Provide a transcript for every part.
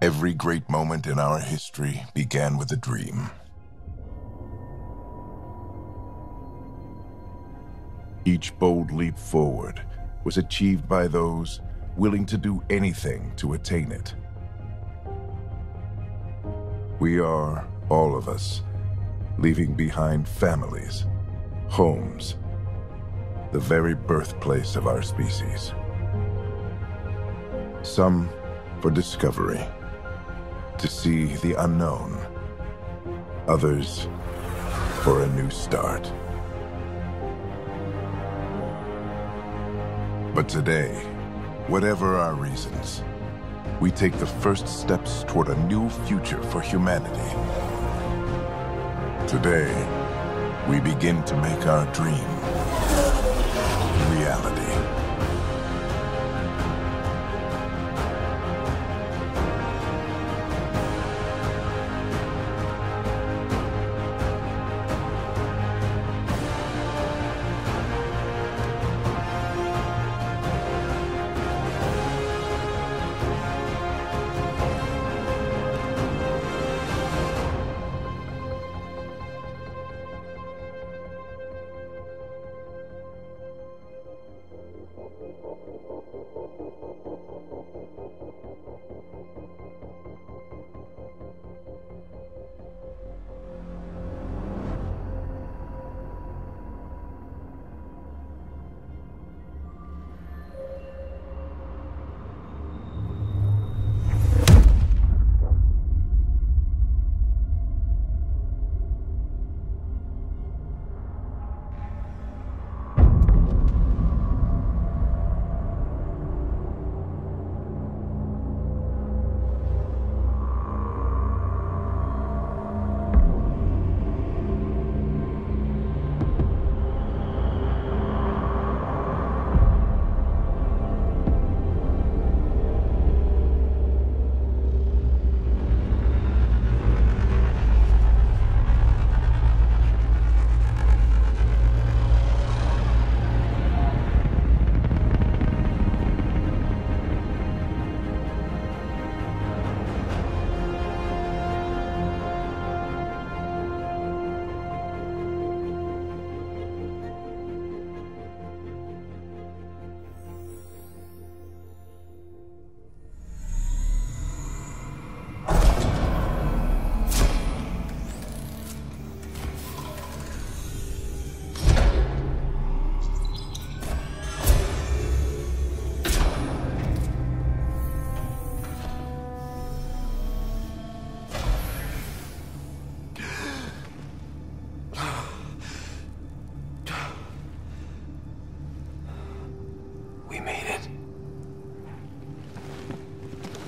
Every great moment in our history began with a dream. Each bold leap forward was achieved by those willing to do anything to attain it. We are, all of us, leaving behind families, homes, the very birthplace of our species. Some for discovery, to see the unknown. Others for a new start. But today, whatever our reasons, we take the first steps toward a new future for humanity. Today, we begin to make our dream reality.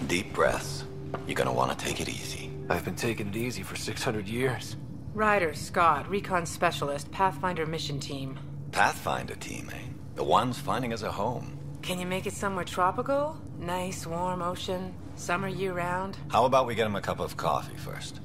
Deep breaths. You're gonna want to take it easy. I've been taking it easy for 600 years. Ryder, Scott, Recon Specialist, Pathfinder Mission Team. Pathfinder team, eh? The ones finding us a home. Can you make it somewhere tropical? Nice, warm ocean, summer year-round? How about we get him a cup of coffee first?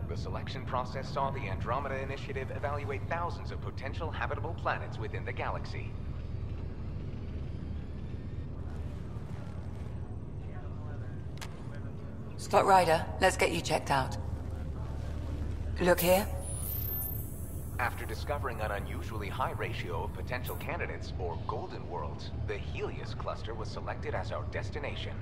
The selection process saw the Andromeda Initiative evaluate thousands of potential habitable planets within the galaxy. Scott Ryder, let's get you checked out. Look here. After discovering an unusually high ratio of potential candidates, or golden worlds, the Helios cluster was selected as our destination.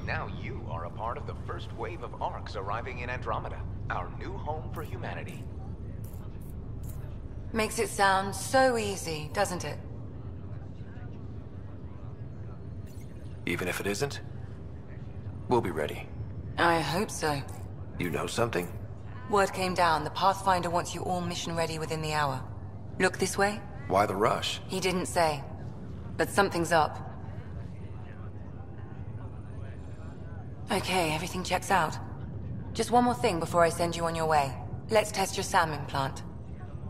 Now you are a part of the first wave of arcs arriving in Andromeda, our new home for humanity. Makes it sound so easy, doesn't it? Even if it isn't, we'll be ready. I hope so. You know something? Word came down. The Pathfinder wants you all mission ready within the hour. Look this way? Why the rush? He didn't say. But something's up. Okay, everything checks out. Just one more thing before I send you on your way. Let's test your SAM implant.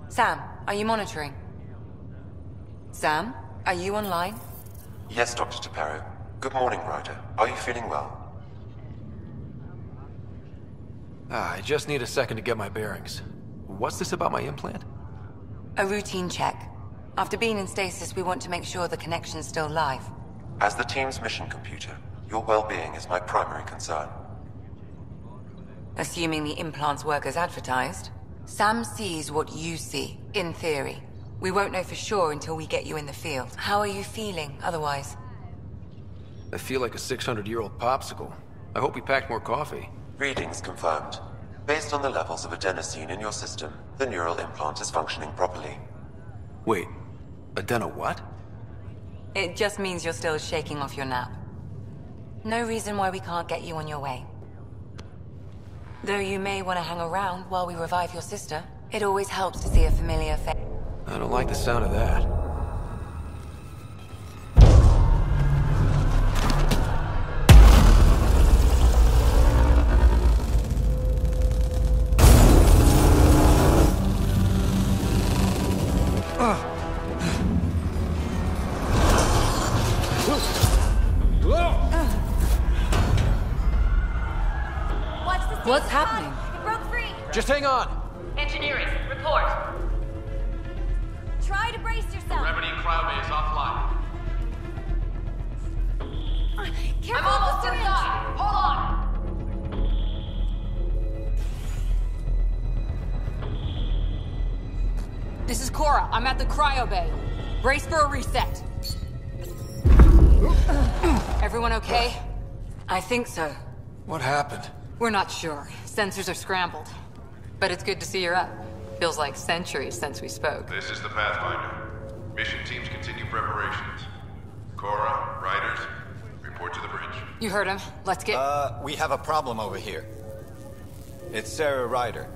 Sam, are you monitoring? Sam, are you online? Yes, Dr. Taparo. Good morning, Ryder. Are you feeling well? I just need a second to get my bearings. What's this about my implant? A routine check. After being in stasis, we want to make sure the connection's still live. As the team's mission computer, your well-being is my primary concern. Assuming the implants work as advertised, Sam sees what you see, in theory. We won't know for sure until we get you in the field. How are you feeling, otherwise? I feel like a 600-year-old popsicle. I hope we packed more coffee. Readings confirmed. Based on the levels of adenosine in your system, the neural implant is functioning properly. Wait, adeno what? It just means you're still shaking off your nap. No reason why we can't get you on your way. Though you may want to hang around while we revive your sister, it always helps to see a familiar face. I don't like the sound of that. What's happening? It broke free! Just hang on! Engineering, report. Try to brace yourself. Gravity cryobay is offline. Careful, I'm almost inside. Hold on. This is Cora. I'm at the cryo bay. Brace for a reset. Everyone okay? I think so. What happened? We're not sure. Sensors are scrambled. But it's good to see you're up. Feels like centuries since we spoke. This is the Pathfinder. Mission teams continue preparations. Cora, Riders, report to the bridge. You heard him. Let's get... We have a problem over here. It's Sarah Ryder.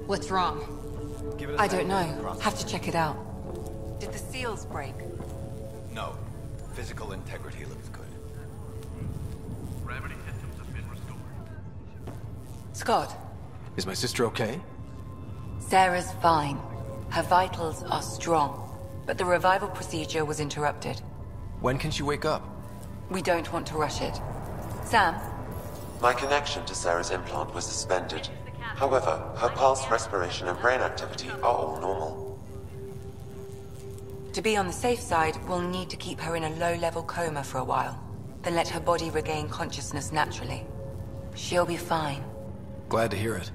What's wrong? I don't know. Have to check it out. Did the seals break? No. Physical integrity looks good. Gravity systems have been restored. Scott, Is my sister okay? Sarah's fine. Her vitals are strong. But the revival procedure was interrupted. When can she wake up? We don't want to rush it. Sam? My connection to Sarah's implant was suspended. However, her pulse, respiration, and brain activity are all normal. To be on the safe side, we'll need to keep her in a low-level coma for a while. Then let her body regain consciousness naturally. She'll be fine. Glad to hear it.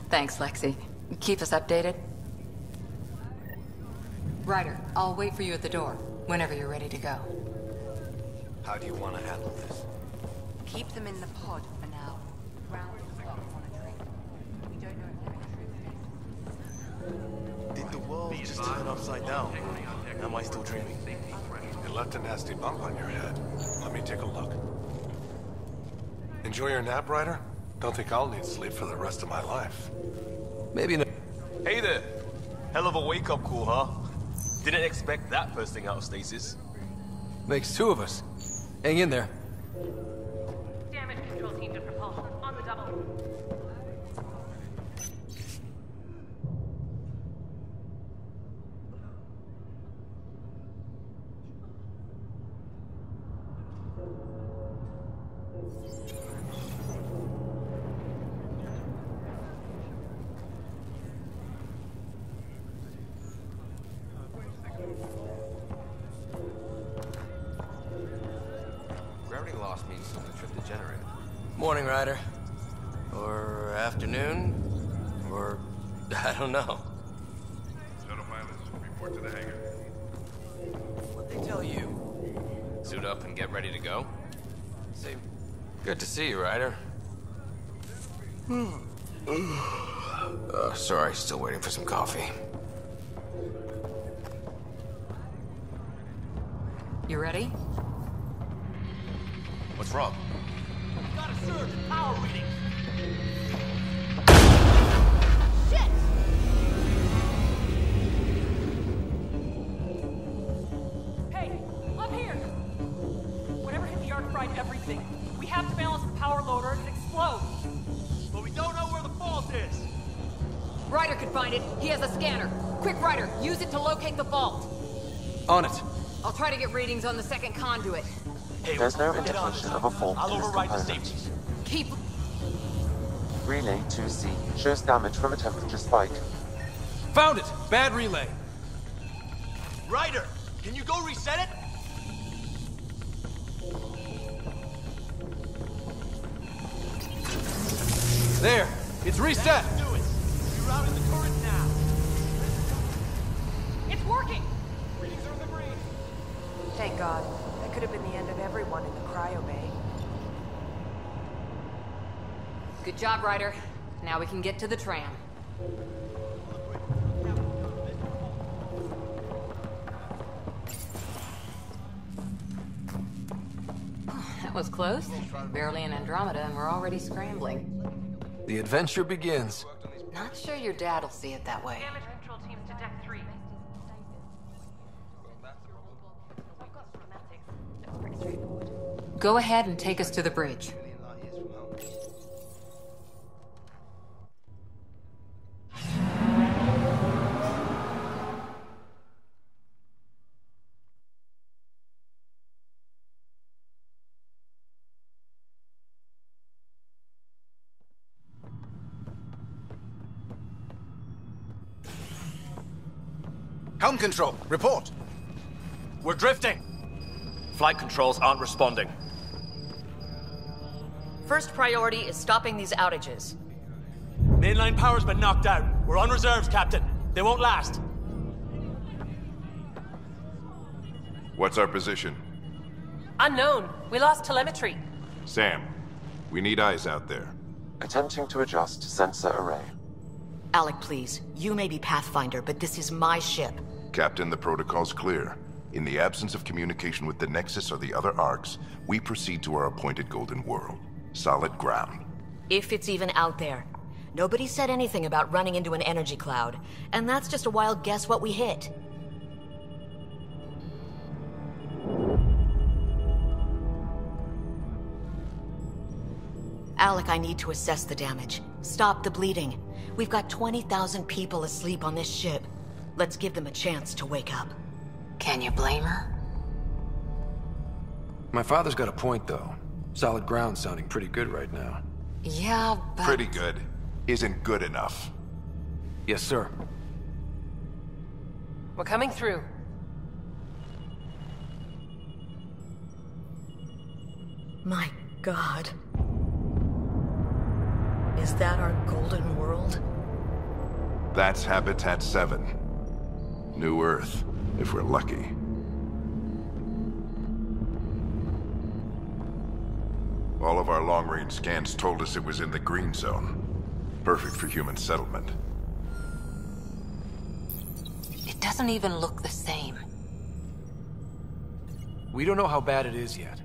Thanks, Lexi. Keep us updated. Ryder, I'll wait for you at the door, whenever you're ready to go. How do you want to handle this? Keep them in the pod for now. Ground clock monitoring. We don't know if they're Did the world just turn upside down? Am I still dreaming? You left a nasty bump on your head. Let me take a look. Enjoy your nap, Ryder? Don't think I'll need sleep for the rest of my life. Maybe no. Hey there! Hell of a wake-up call, huh? Didn't expect that first thing out of stasis. Makes two of us. Hang in there. Damage control team to propulsion on the double. Gravity loss means the trip degenerated. Morning, Ryder. Or afternoon? Or I don't know. Shuttle pilots, report to the hangar. What'd they tell you? Suit up and get ready to go? Say, good to see you, Ryder. Sorry, still waiting for some coffee. You ready? What's wrong? Got a surge in power readings. Hey, up here! Whatever hit the arc fried everything. We have to balance the power loader and it explodes. But we don't know where the fault Ryder could find it. He has a scanner. Quick, Ryder, use it to locate the vault. On it. I'll try to get readings on the second conduit. Hey, There's no indication of a fault I'll in this override the component. safeties. Keep... Relay 2C shows damage from a temperature spike. Found it! Bad relay. Ryder, can you go reset it? There! It's reset! Do it. Rerouting the current now. It's working! Thank God. That could have been the end of everyone in the cryo bay. Good job, Ryder. Now we can get to the tram. That was close. Barely in Andromeda and we're already scrambling. The adventure begins. Not sure your dad'll see it that way. Damage control teams to deck 3. Go ahead and take us to the bridge. Helm control, report. We're drifting. Flight controls aren't responding. First priority is stopping these outages. Mainline power's been knocked out. We're on reserves, Captain. They won't last. What's our position? Unknown. We lost telemetry. Sam, we need eyes out there. Attempting to adjust sensor array. Alec, please. You may be Pathfinder, but this is my ship. Captain, the protocol's clear. In the absence of communication with the Nexus or the other arcs, we proceed to our appointed Golden World. Solid ground. If it's even out there. Nobody said anything about running into an energy cloud, and that's just a wild guess what we hit. Alec, I need to assess the damage. Stop the bleeding. We've got 20,000 people asleep on this ship. Let's give them a chance to wake up. Can you blame her? My father's got a point, though. Solid ground sounding pretty good right now. Yeah, but... Pretty good isn't good enough. Yes, sir. We're coming through. My God. Is that our Golden World? That's Habitat 7. New Earth, if we're lucky. All of our long-range scans told us it was in the green zone. Perfect for human settlement. It doesn't even look the same. We don't know how bad it is yet.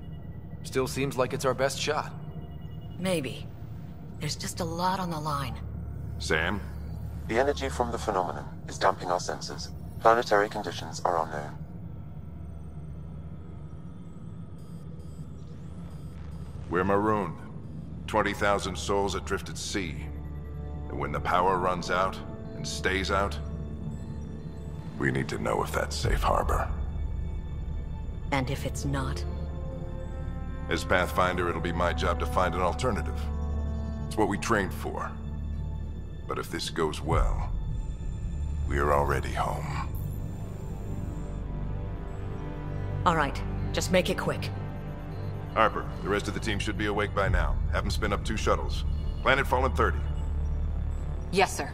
Still seems like it's our best shot. Maybe. There's just a lot on the line. Sam? The energy from the phenomenon is damping our sensors. Planetary conditions are unknown. We're marooned. 20,000 souls adrift at sea. And when the power runs out, and stays out, we need to know if that's safe harbor. And if it's not? As Pathfinder, it'll be my job to find an alternative. It's what we trained for. But if this goes well, we are already home. All right, just make it quick. Harper, the rest of the team should be awake by now. Have them spin up 2 shuttles. Planet Fallen 30. Yes, sir.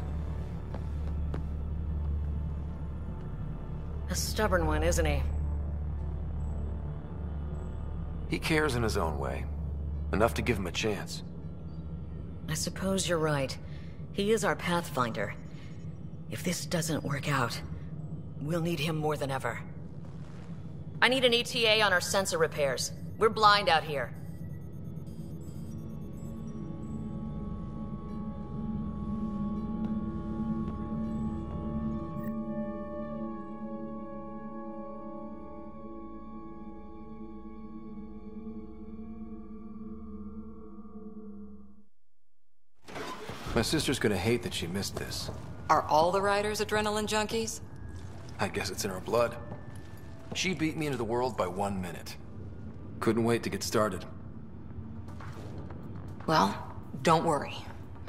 A stubborn one, isn't he? He cares in his own way. Enough to give him a chance. I suppose you're right. He is our Pathfinder. If this doesn't work out, we'll need him more than ever. I need an ETA on our sensor repairs. We're blind out here. My sister's gonna hate that she missed this. Are all the riders adrenaline junkies? I guess it's in her blood. She beat me into the world by 1 minute. Couldn't wait to get started. Well, don't worry.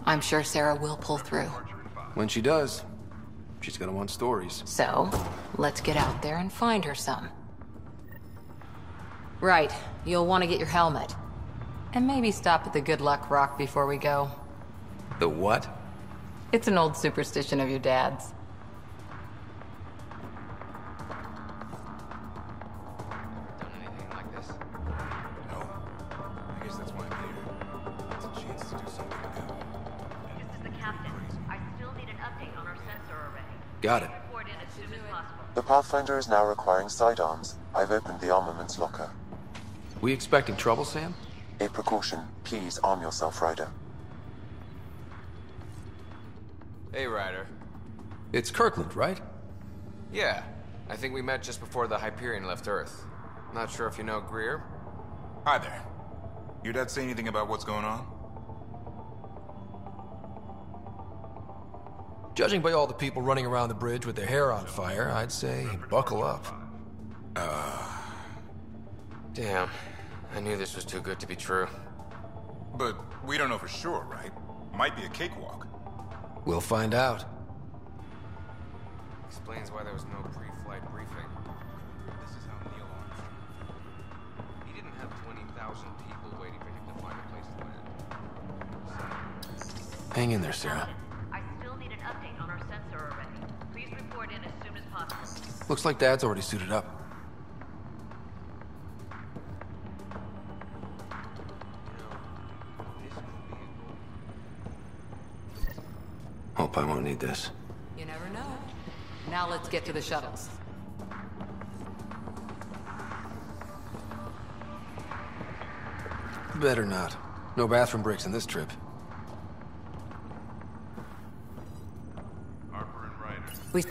I'm sure Sarah will pull through. When she does, she's gonna want stories. So, let's get out there and find her some. Right, you'll want to get your helmet. And maybe stop at the Good Luck Rock before we go. The what? It's an old superstition of your dad's. Done anything like this? No. I guess that's why I'm here. It's a chance to do something good. This is the captain. I still need an update on our sensor array. Got it. Report in as soon as possible. The Pathfinder is now requiring sidearms. I've opened the armaments locker. We expecting trouble, Sam? A precaution. Please arm yourself, Ryder. Hey, Ryder. It's Kirkland, right? Yeah. I think we met just before the Hyperion left Earth. Not sure if you know Greer. Hi there. Your dad say anything about what's going on? Judging by all the people running around the bridge with their hair on fire, I'd say buckle up. Damn. I knew this was too good to be true. But we don't know for sure, right? Might be a cakewalk. We'll find out. Explains why there was no pre-flight briefing. This is how Neil Armstrong... He didn't have 20,000 people waiting for him to find a place to land. Hang in there, Sarah. I still need an update on our sensor array. Please report in as soon as possible. Looks like Dad's already suited up. Hope I won't need this. You never know. Now let's get to the shuttles. Better not. No bathroom breaks in this trip. Harper and Ryder. We...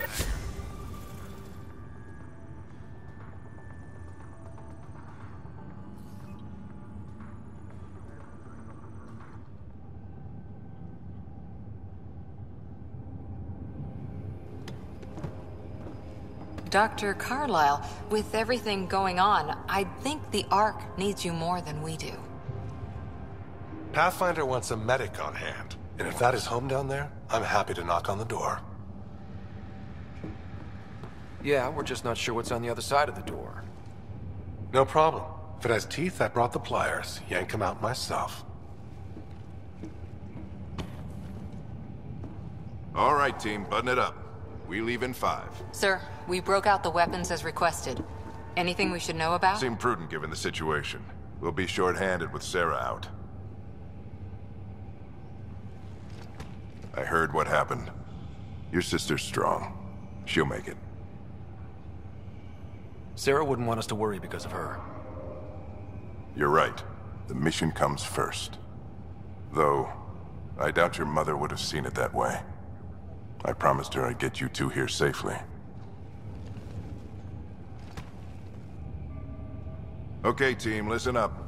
Dr. Carlyle, with everything going on, I think the Ark needs you more than we do. Pathfinder wants a medic on hand, and if that is home down there, I'm happy to knock on the door. Yeah, we're just not sure what's on the other side of the door. No problem. If it has teeth, I brought the pliers. Yank them out myself. All right, team, button it up. We leave in 5. Sir, we broke out the weapons as requested. Anything we should know about? Seemed prudent given the situation. We'll be short-handed with Sarah out. I heard what happened. Your sister's strong. She'll make it. Sarah wouldn't want us to worry because of her. You're right. The mission comes first. Though, I doubt your mother would have seen it that way. I promised her I'd get you two here safely. Okay, team, listen up.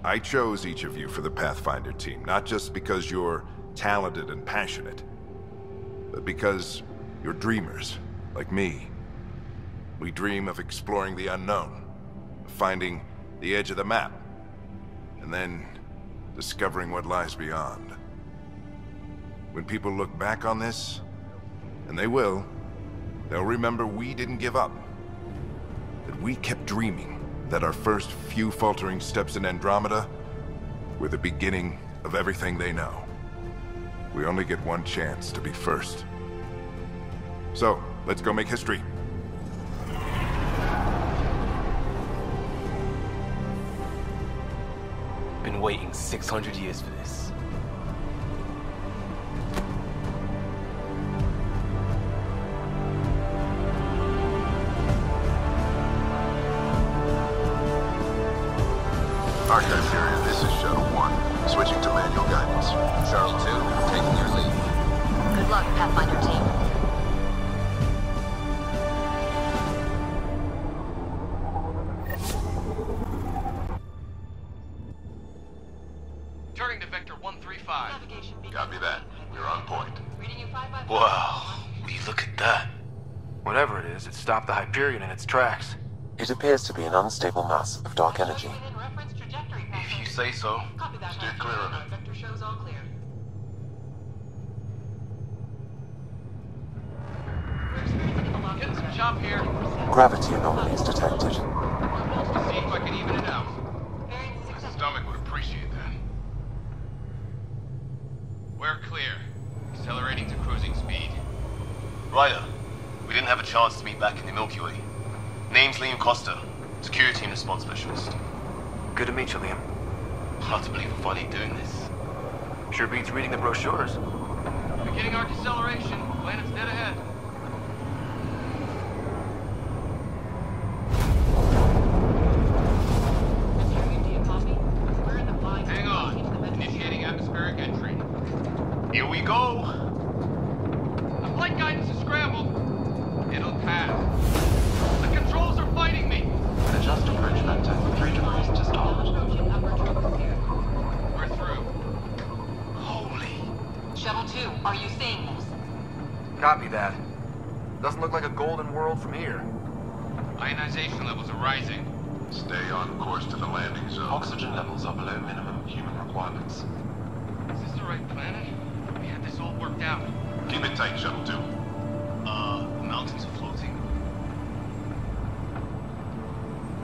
I chose each of you for the Pathfinder team, not just because you're talented and passionate, but because you're dreamers, like me. We dream of exploring the unknown, of finding the edge of the map, and then discovering what lies beyond. When people look back on this, and they will, they'll remember we didn't give up. That we kept dreaming, that our first few faltering steps in Andromeda were the beginning of everything they know. We only get one chance to be first. So, let's go make history. Been waiting 600 years for this. Archive area, this is Shuttle 1. Switching to manual guidance. Shuttle 2, taking your lead. Good luck, Pathfinder team. Turning to Vector 135. Copy that. You're on point. Wow, will you look at that? Whatever it is, it stopped the Hyperion in its tracks. It appears to be an unstable mass of dark energy. If you say so. Steer clear of it. Vector shows all clear. Getting some chop here. Gravity anomalies detected. See if I can even it out. My stomach would appreciate that. We're clear. Accelerating to cruising speed. Ryder, we didn't have a chance to meet back in the Milky Way. Name's Liam Costa, security and response specialist. Good to meet you, Liam. Hard to believe we're finally doing this. Sure beats reading the brochures. Beginning our deceleration. Planet's dead ahead. Hang on. Initiating atmospheric entry. Here we go. The flight guidance is scrambled. It'll pass. The controls are fighting me. Adjust approach vector 3 degrees to start. We're through. Holy. Shuttle 2, are you seeing this? Copy that. Doesn't look like a golden world from here. Ionization levels are rising. Stay on course to the landing zone. Oxygen levels are below minimum human requirements. Is this the right planet? We had this all worked out. Keep it tight, Shuttle 2. The mountains are floating.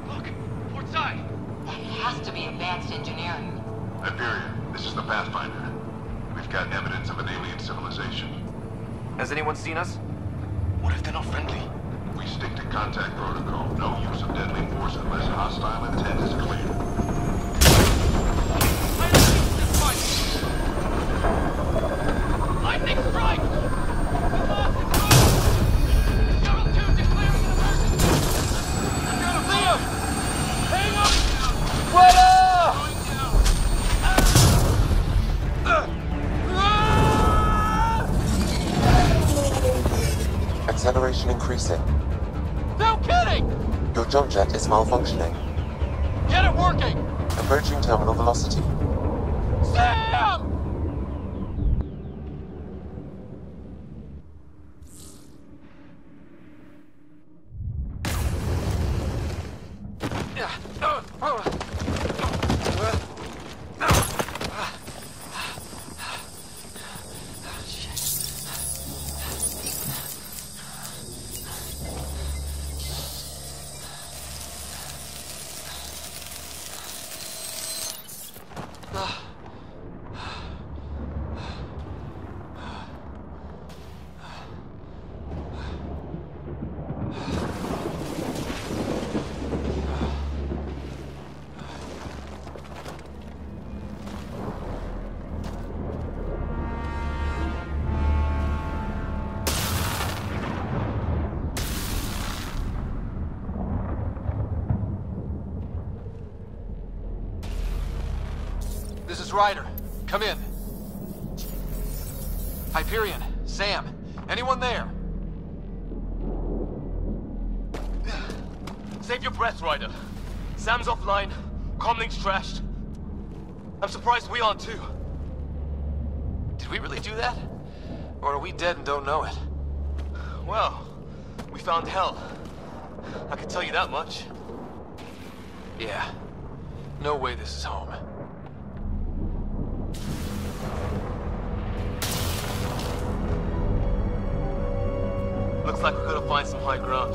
Look, port side. It has to be advanced engineering. Hyperion, this is the Pathfinder. We've got evidence of an alien civilization. Has anyone seen us? What if they're not friendly? We stick to contact protocol. No use of deadly force unless hostile intent is clear. Lightning strike! Shuttle 2 declaring an emergency! Liam! Hang on! Acceleration increasing. No kidding! Your jump jet is malfunctioning. Get it working! Approaching terminal velocity. Sam! This is Ryder. Come in. Hyperion, Sam, anyone there? Save your breath, Ryder. Sam's offline. Comlink's trashed. I'm surprised we aren't too. Did we really do that? Or are we dead and don't know it? Well, we found hell. I can tell you that much. Yeah. No way this is home. Looks like we're gonna find some high ground.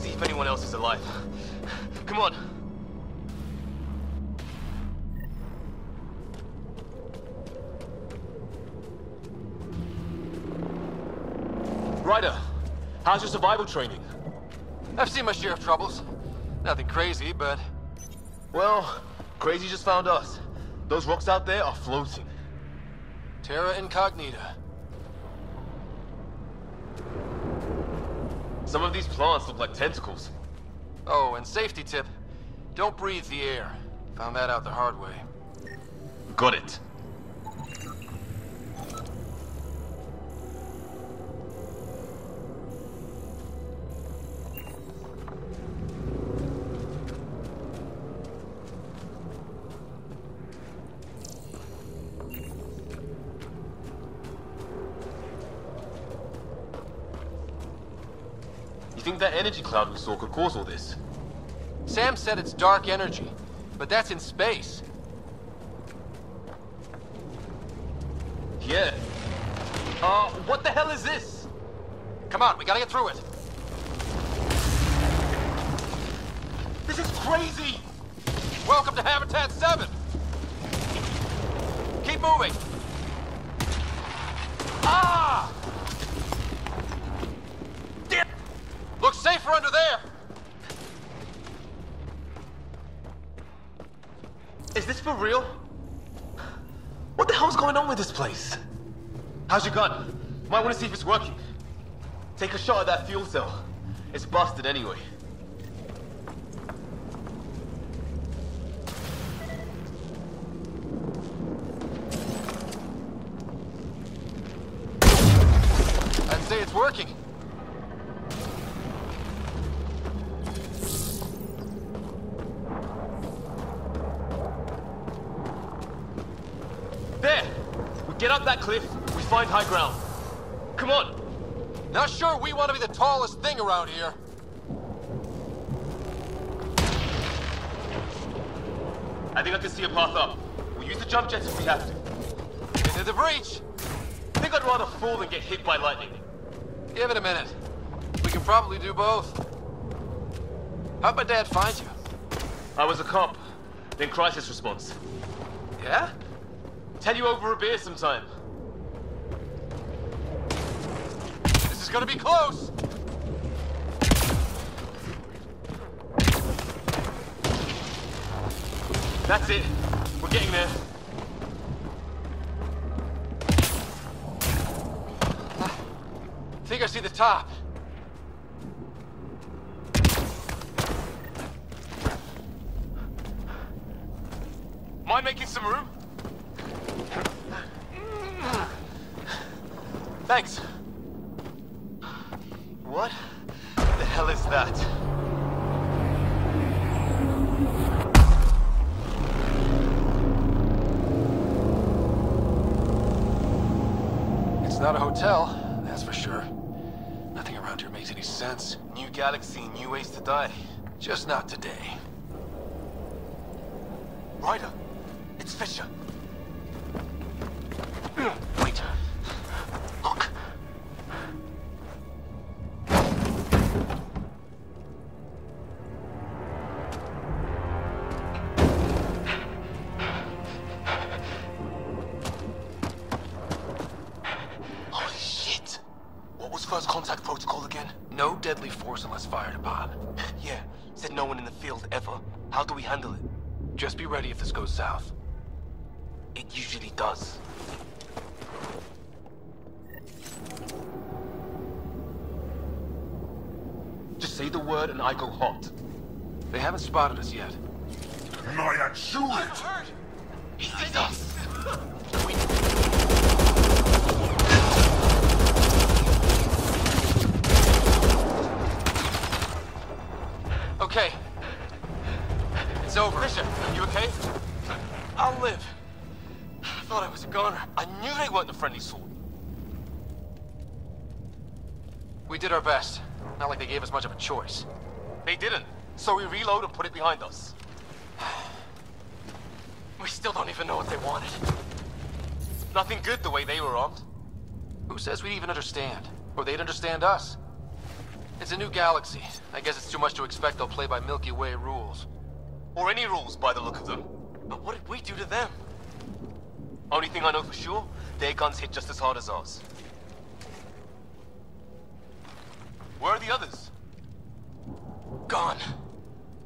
See if anyone else is alive. Come on. Ryder, how's your survival training? I've seen my share of troubles. Nothing crazy, but... Well, crazy just found us. Those rocks out there are floating. Terra Incognita. Some of these plants look like tentacles. Oh, and safety tip. Don't breathe the air. Found that out the hard way. Got it. think that energy cloud we saw could cause all this? Sam said it's dark energy, but that's in space. Yeah. What the hell is this? Come on, we gotta get through it. This is crazy! Welcome to Habitat 7! Keep moving! Ah! Damn! Looks safer under there! Is this for real? What the hell's going on with this place? How's your gun? Might want to see if it's working. Take a shot at that fuel cell. It's busted anyway. I'd say it's working. There! We get up that cliff, we find high ground. Come on! Not sure we want to be the tallest thing around here. I think I can see a path up. We'll use the jump jets if we have to. Into the breach! I think I'd rather fall than get hit by lightning. Give it a minute. We can probably do both. How'd my dad find you? I was a cop, then crisis response. Yeah? Tell you over a beer sometime. This is gonna be close! That's it. We're getting there. I think I see the top. Mind making some room? Thanks. What the hell is that? It's not a hotel, that's for sure. Nothing around here makes any sense. New galaxy, new ways to die. Just not today. Ryder, it's Fisher. Wait. Look. Holy shit. What was first contact protocol again? No deadly force unless fired upon. Yeah, said no one in the field ever. How do we handle it? Just be ready if this goes south. It usually does. Just say the word and I go hot. They haven't spotted us yet. Naya, shoot it! He sees us. Okay. It's over. Fisher, you okay? I'll live. I thought I was a goner. I knew they weren't the friendly sort. We did our best. Not like they gave us much of a choice. They didn't. So we reload and put it behind us. We still don't even know what they wanted. Nothing good the way they were armed. Who says we'd even understand? Or they'd understand us? It's a new galaxy. I guess it's too much to expect they'll play by Milky Way rules. Or any rules by the look of them. But what did we do to them? Only thing I know for sure, their guns hit just as hard as ours. Where are the others? Gone.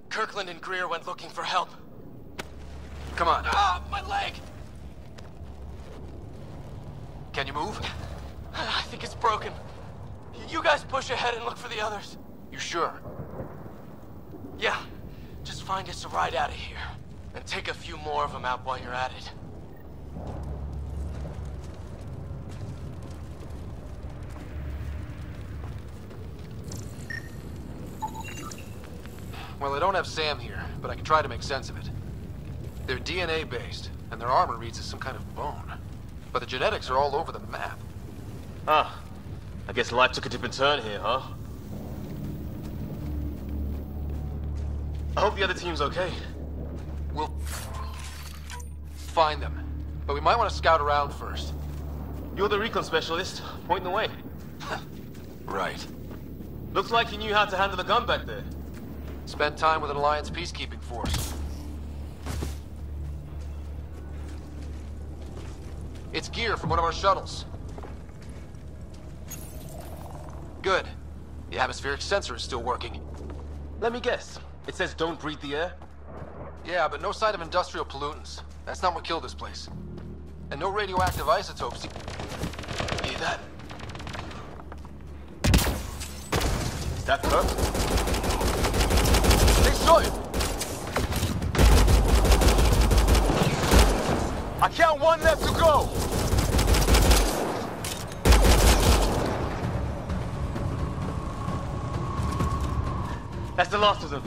Kirkland and Greer went looking for help. Come on. Ah, my leg! Can you move? I think it's broken. You guys push ahead and look for the others. You sure? Yeah. Just find us a ride out of here. And take a few more of them out while you're at it. Well, I don't have Sam here, but I can try to make sense of it. They're DNA-based, and their armor reads as some kind of bone. But the genetics are all over the map. Ah, I guess life took a different turn here, huh? I hope the other team's okay. We'll find them, but we might want to scout around first. You're the recon specialist. Point the way. Right. Looks like you knew how to handle a gun back there. Spent time with an Alliance peacekeeping force. It's gear from one of our shuttles. Good. The atmospheric sensor is still working. Let me guess. It says don't breathe the air? Yeah, but no sign of industrial pollutants. That's not what killed this place. And no radioactive isotopes. Hear that? Is that Kirk? They shot him! I count one left to go! That's the last of them.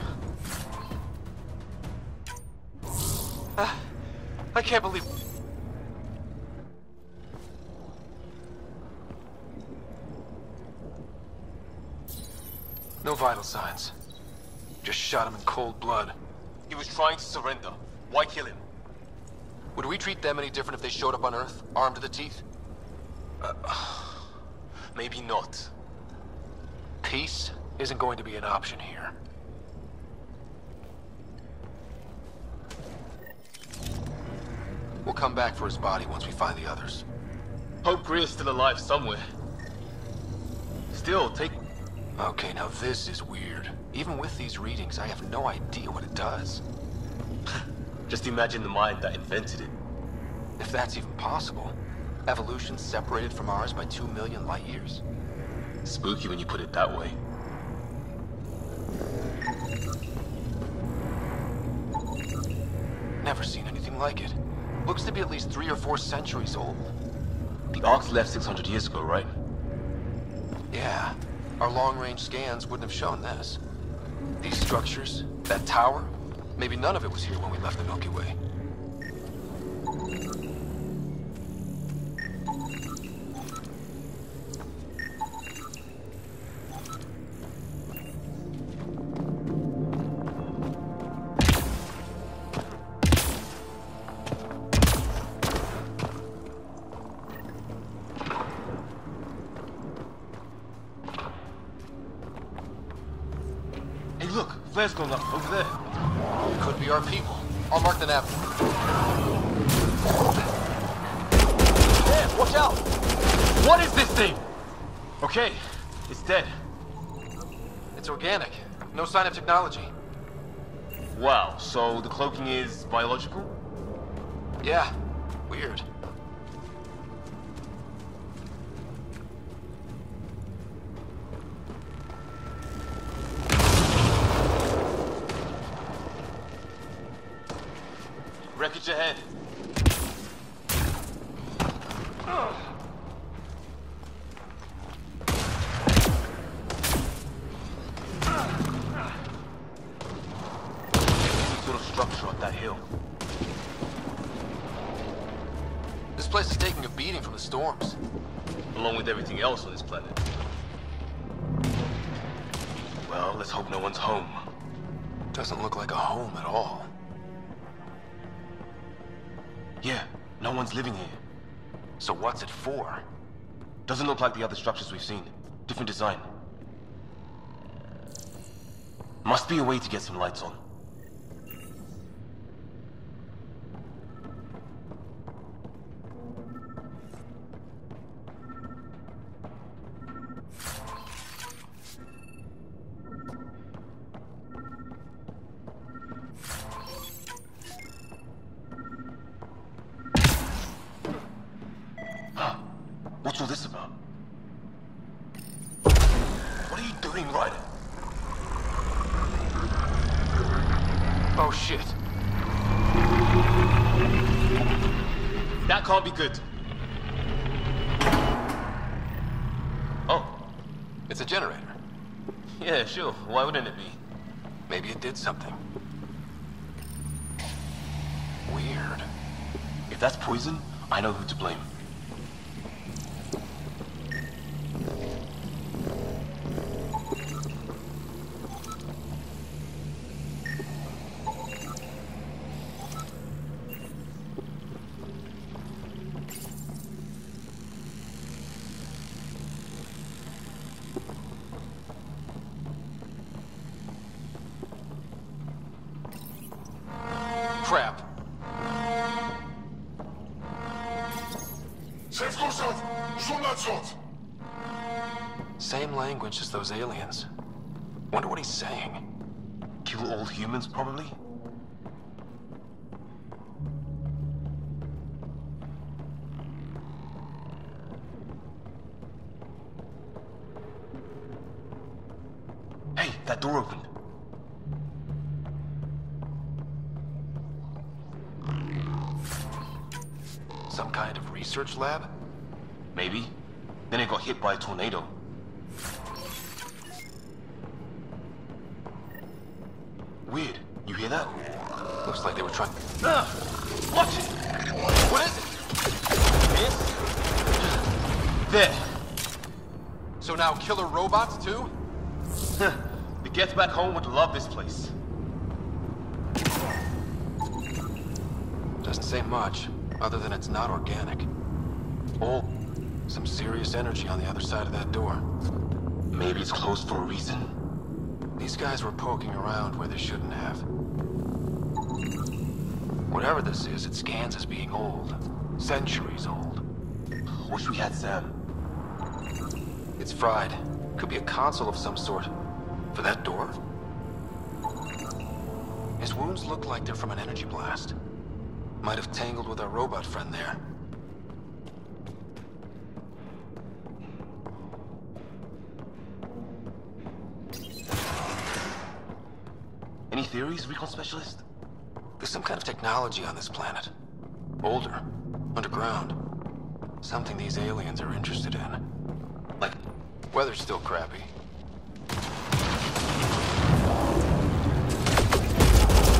I can't believe... No vital signs. Just shot him in cold blood. He was trying to surrender. Why kill him? Would we treat them any different if they showed up on Earth, armed to the teeth? Maybe not. Peace isn't going to be an option here. We'll come back for his body once we find the others. Hope Greer's still alive somewhere. Still, take... Okay, now this is weird. Even with these readings, I have no idea what it does. Just imagine the mind that invented it. If that's even possible. Evolution's separated from ours by 2 million light years. Spooky when you put it that way. Never seen anything like it. Looks to be at least 3 or 4 centuries old. The Arks left 600 years ago, right? Yeah. Our long-range scans wouldn't have shown this. These structures, that tower, maybe none of it was here when we left the Milky Way. Flares going up over there. Could be our people. I'll mark the nav. Damn, watch out! What is this thing? Okay, it's dead. It's organic. No sign of technology. Wow, so the cloaking is biological? Yeah, weird. Wreckage ahead. Some sort of structure on that hill. This place is taking a beating from the storms. Along with everything else on this planet. Well, let's hope no one's home. Doesn't look like a home at all. Yeah, no one's living here. So what's it for? Doesn't look like the other structures we've seen. Different design. Must be a way to get some lights on. What's all this about? What are you doing, Ryder? Oh shit. That can't be good. Oh. It's a generator. Yeah, sure. Why wouldn't it be? Maybe it did something. Weird. If that's poison, I know who to blame. crap. Same language as those aliens. Wonder what he's saying. Kill all humans, probably? Hey, that door opened. Some kind of research lab? Maybe. Then it got hit by a tornado. Weird. You hear that? Looks like they were trying... Watch it! What is it? This? There. So now killer robots, too? The Gets back home would love this place. Doesn't say much, other than it's not organic. Oh, some serious energy on the other side of that door. Maybe it's closed for a reason. These guys were poking around where they shouldn't have. Whatever this is, it scans as being old. Centuries old. Wish we had Sam. It's fried. Could be a console of some sort. For that door? His wounds look like they're from an energy blast. Might have tangled with our robot friend there. Any theories, recon specialist? There's some kind of technology on this planet. Older. Underground. Something these aliens are interested in. Like, weather's still crappy.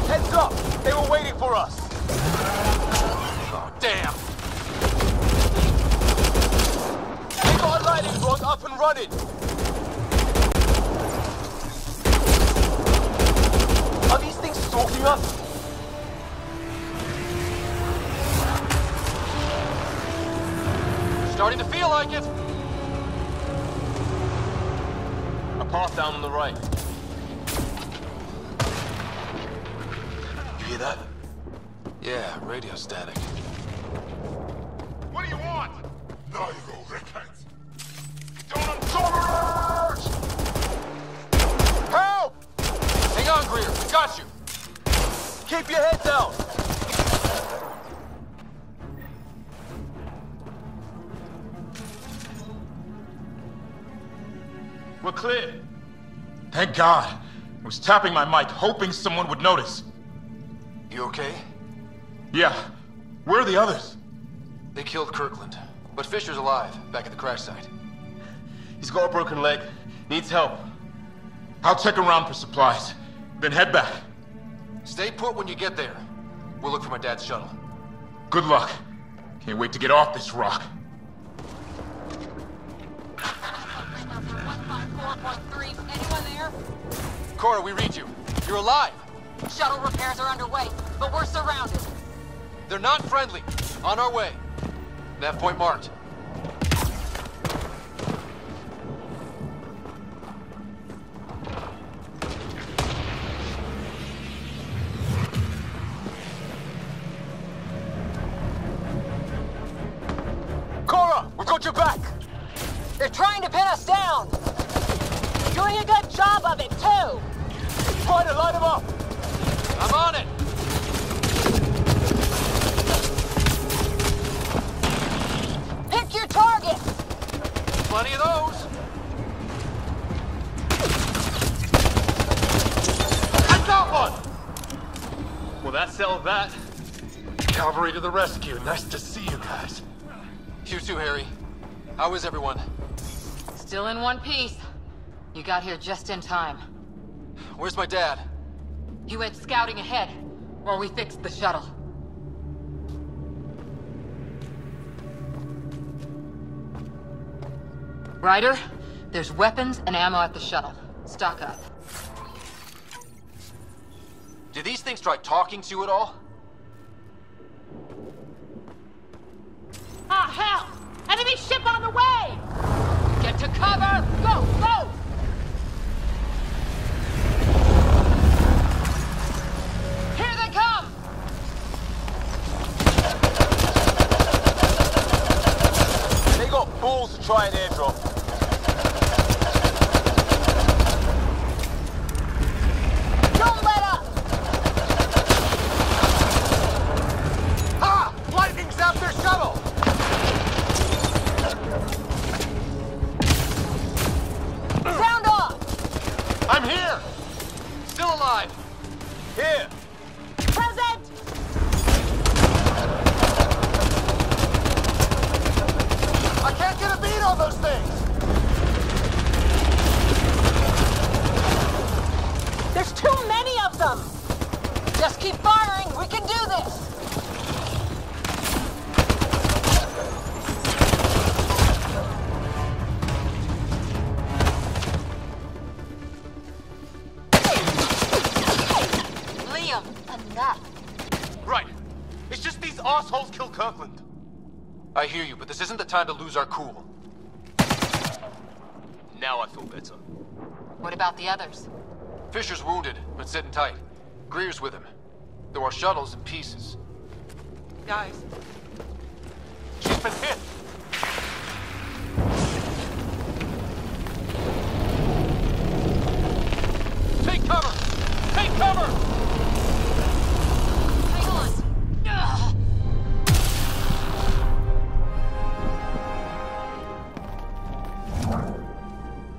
Heads up! They were waiting for us! Oh, damn! They got a lightning rod up and running! Are these things stalking us? Starting to feel like it! A path down on the right. You hear that? Yeah, radio static. What do you want? Nairo Rekat. Don't Help! Hang on, Greer. We got you. Keep your head down! We're clear. Thank God. I was tapping my mic, hoping someone would notice. You okay? Yeah. Where are the others? They killed Kirkland, but Fisher's alive, back at the crash site. He's got a broken leg. Needs help. I'll check around for supplies, then head back. Stay put when you get there. We'll look for my dad's shuttle. Good luck. Can't wait to get off this rock. 4.3. Anyone there? Cora, we read you. You're alive. Shuttle repairs are underway, but we're surrounded. They're not friendly. On our way. Nav point marked. Cora, we've got your back! They're trying to pin us down. Doing a good job of it, too. Try to line them up! I'm on it! Pick your target! Plenty of those! I got one! Well, that settled that. Cavalry to the rescue. Nice to see you guys. You too, Harry. How is everyone? Still in one piece. You got here just in time. Where's my dad? He went scouting ahead while we fixed the shuttle. Ryder, there's weapons and ammo at the shuttle. Stock up. Did these things try talking to you at all? Ah, hell! Enemy ship on the way! Get to cover! Go, go! Here they come! try an airdrop. Don't let up! Ha! Lightning zapped their shuttle! Sound off! I'm here! Still alive. Here! Present! I can't get a beat on those things! There's too many of them! Just keep firing, we can do this! Liam, enough. Right. It's just these assholes kill Kirkland. I hear you, but this isn't the time to lose our cool. Now I feel better. What about the others? Fisher's wounded, but sitting tight. Greer's with him. Though our shuttle's in pieces. Guys. She's been hit! Take cover! Take cover! Hang on. Ugh.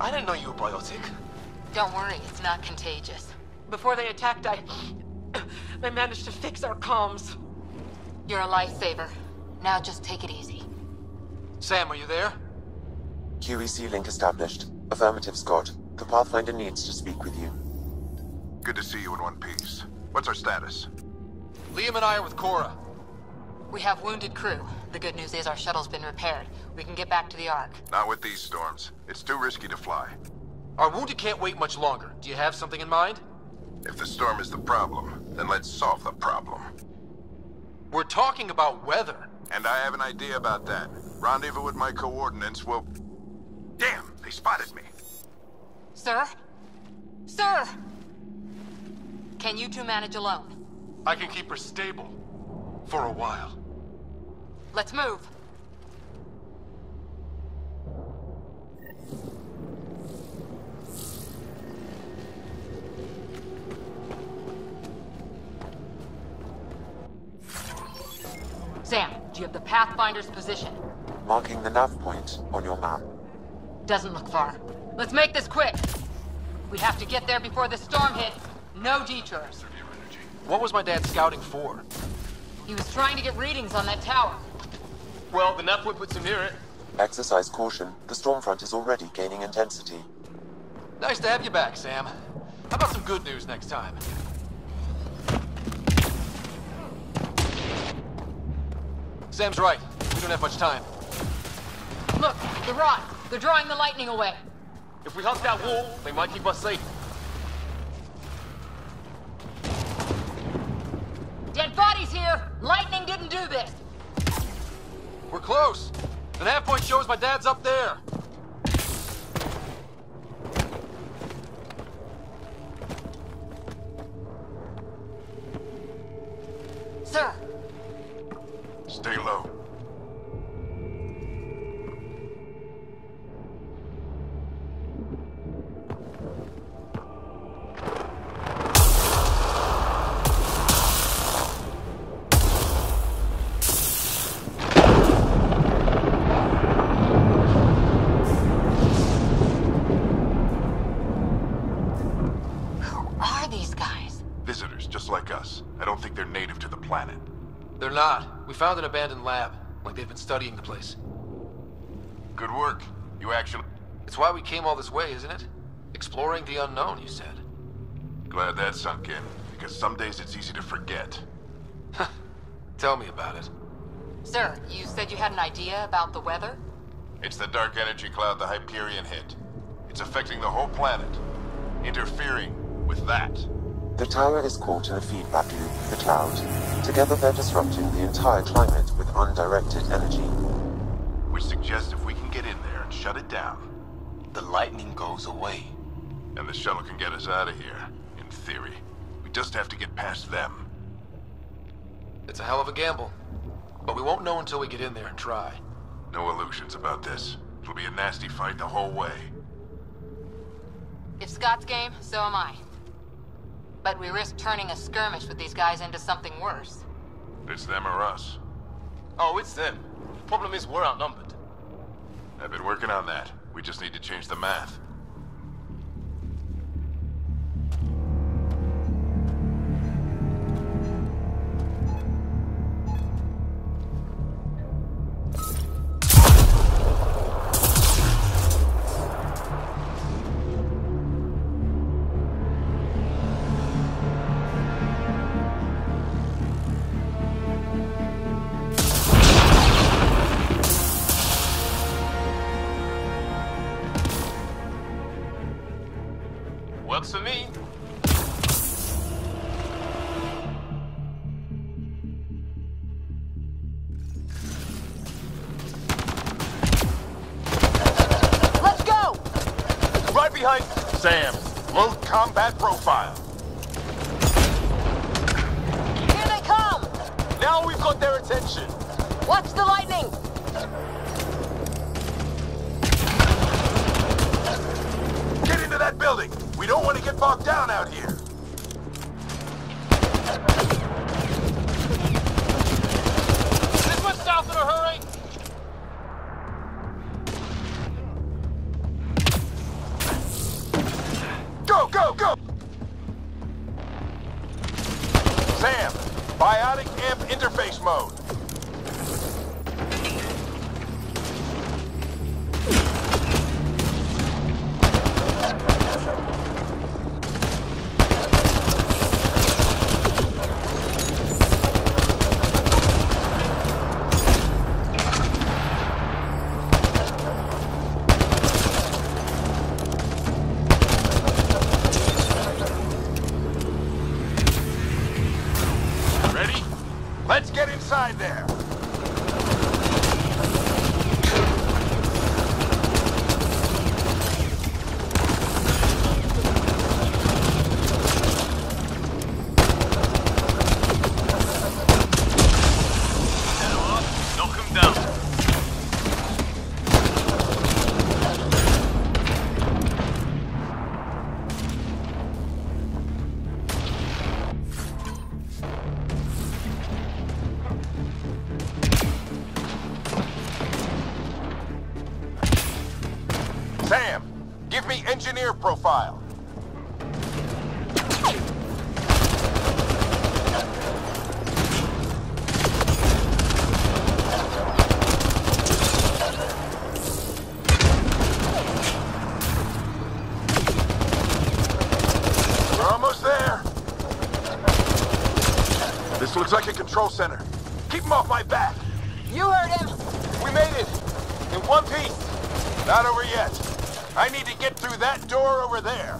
I didn't know you were biotic. Don't worry, it's not contagious. Before they attacked, I managed to fix our comms. You're a lifesaver. Now just take it easy. Sam, are you there? QEC link established. Affirmative, Scott. The Pathfinder needs to speak with you. Good to see you in one piece. What's our status? Liam and I are with Cora. We have wounded crew. The good news is our shuttle's been repaired. We can get back to the Ark. Not with these storms. It's too risky to fly. Our wounded can't wait much longer. Do you have something in mind? If the storm is the problem, then let's solve the problem. We're talking about weather. And I have an idea about that. Rendezvous with my coordinates will... Damn, they spotted me. Sir? Sir! Can you two manage alone? I can keep her stable. For a while. Let's move. Sam, do you have the Pathfinder's position? Marking the nav point on your map. Doesn't look far. Let's make this quick. We have to get there before the storm hits. No detours. What was my dad scouting for? He was trying to get readings on that tower. Well, the nav point puts him near it. Exercise caution. The storm front is already gaining intensity. Nice to have you back, Sam. How about some good news next time? Sam's right. We don't have much time. Look, the rods. They're drawing the lightning away. If we hug that wall, they might keep us safe. Dead bodies here! Lightning didn't do this! We're close. The nav point shows my dad's up there. Sir! Stay low. They're not. We found an abandoned lab, like they've been studying the place. Good work. You actually... It's why we came all this way, isn't it? Exploring the unknown, you said. Glad that sunk in, because some days it's easy to forget. Tell me about it. Sir, you said you had an idea about the weather? It's the dark energy cloud the Hyperion hit. It's affecting the whole planet, interfering with that. The tower is caught in a feedback loop with the cloud. Together they're disrupting the entire climate with undirected energy. Which suggests if we can get in there and shut it down, the lightning goes away. And the shuttle can get us out of here, in theory. We just have to get past them. It's a hell of a gamble. But we won't know until we get in there and try. No illusions about this. It'll be a nasty fight the whole way. If Scott's game, so am I. But we risk turning a skirmish with these guys into something worse. It's them or us. Oh, it's them. Problem is, we're outnumbered. I've been working on that. We just need to change the math. Works for me. Let's go! Right behind Sam, low combat profile. Here they come! Now we've got their attention. Watch the lightning! Get into that building! We don't want to get bogged down out here! This one's south in a hurry! Go, go, go! Sam, biotic amp interface mode. Let's get inside there. Knock him down. Sam, give me engineer profile. We're almost there. This looks like a control center. Keep him off my back. You heard him! We made it! In one piece! Not over yet. I need to get through that door over there.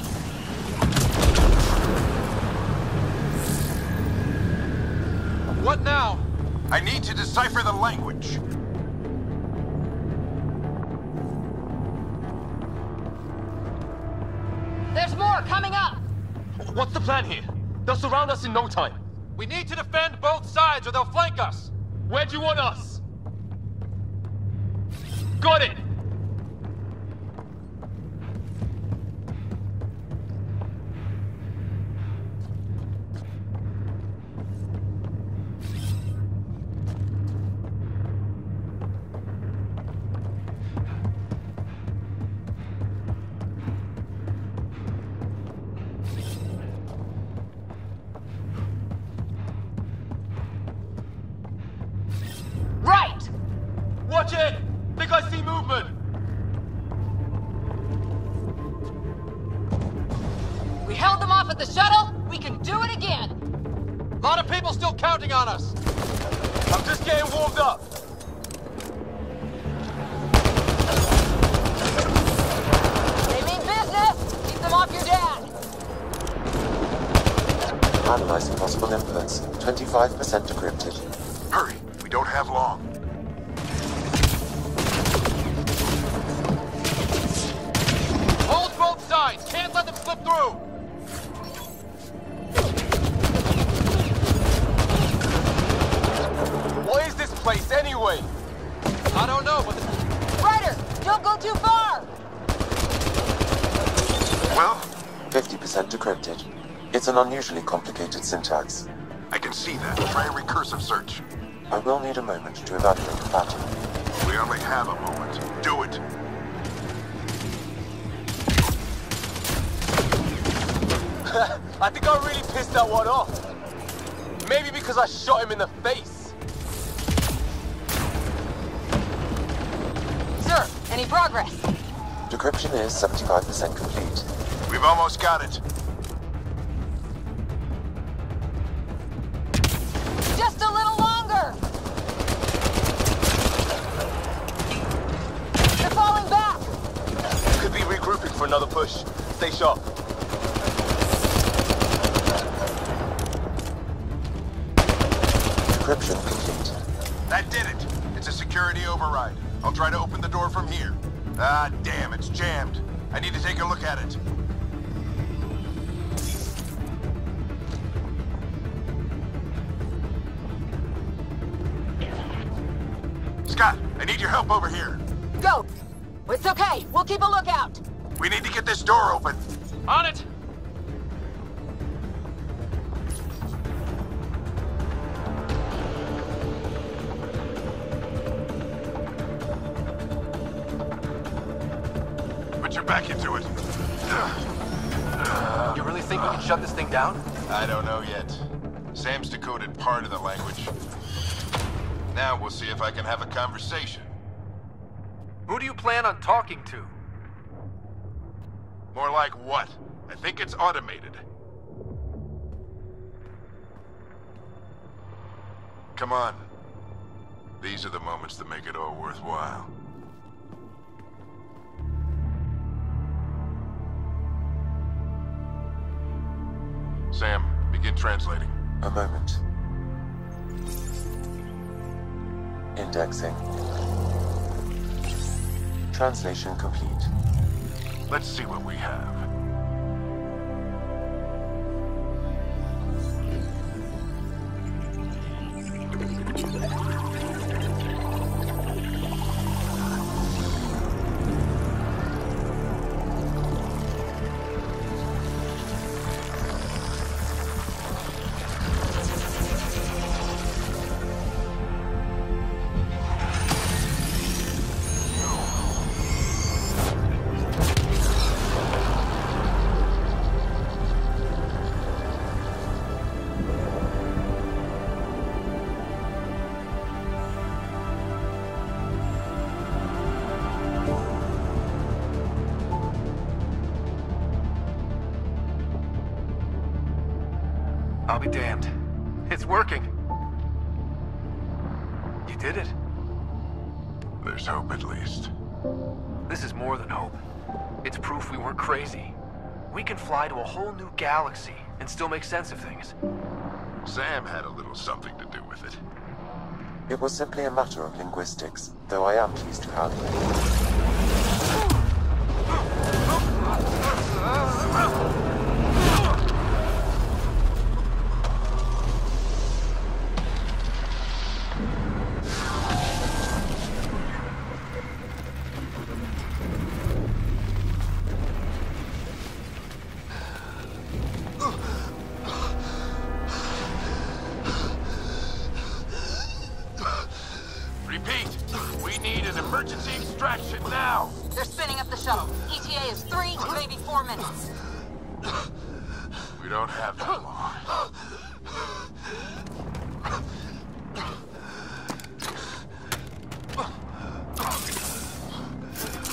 What now? I need to decipher the language. There's more coming up! What's the plan here? They'll surround us in no time. We need to defend both sides or they'll flank us. Where do you want us? Got it! Right! Watch it! Think I see movement! We held them off at the shuttle, we can do it again! A lot of people still counting on us! I'm just getting warmed up! They mean business! Keep them off your dad! Analyzing possible inputs. 25% decrypted. Hurry, we don't have long. Hold both sides! Can't let them slip through! What is this place anyway? I don't know, but Ryder, don't go 50% decrypted. It's an unusually complicated syntax. I can see that. Try a recursive search. I will need a moment to evaluate the pattern. We only have a moment. Do it. I think I really pissed that one off. Maybe because I shot him in the face. Sir, any progress? Decryption is 75% complete. We've almost got it. Just a little longer! They're falling back! Could be regrouping for another push. Stay sharp. Decryption complete. That did it. It's a security override. I'll try to open the door from here. Ah, damn, it's jammed. I need to take a look at it. Scott, I need your help over here. Go! It's okay. We'll keep a lookout. We need to get this door open. On it! Put your back into it. You really think we can shut this thing down? I don't know yet. Sam's decoded part of the language. Now we'll see if I can have a conversation. Who do you plan on talking to? More like what? I think it's automated. Come on. These are the moments that make it all worthwhile. Sam, begin translating. A moment. Indexing. Translation complete. Let's see what we have. I'll be damned. It's working. You did it. There's hope at least. This is more than hope. It's proof we weren't crazy. We can fly to a whole new galaxy and still make sense of things. Sam had a little something to do with it. It was simply a matter of linguistics, though I am pleased to have it. Repeat, we need an emergency extraction now. They're spinning up the shuttle. ETA is 3 to maybe 4 minutes. We don't have that long.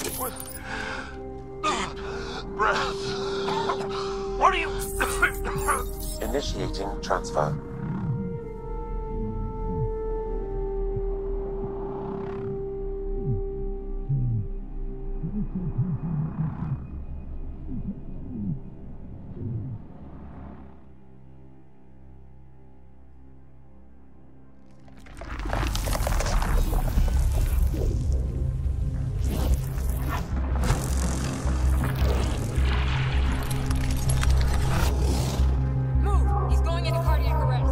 Deep breath. What are you... Initiating transfer. Move! He's going into cardiac arrest.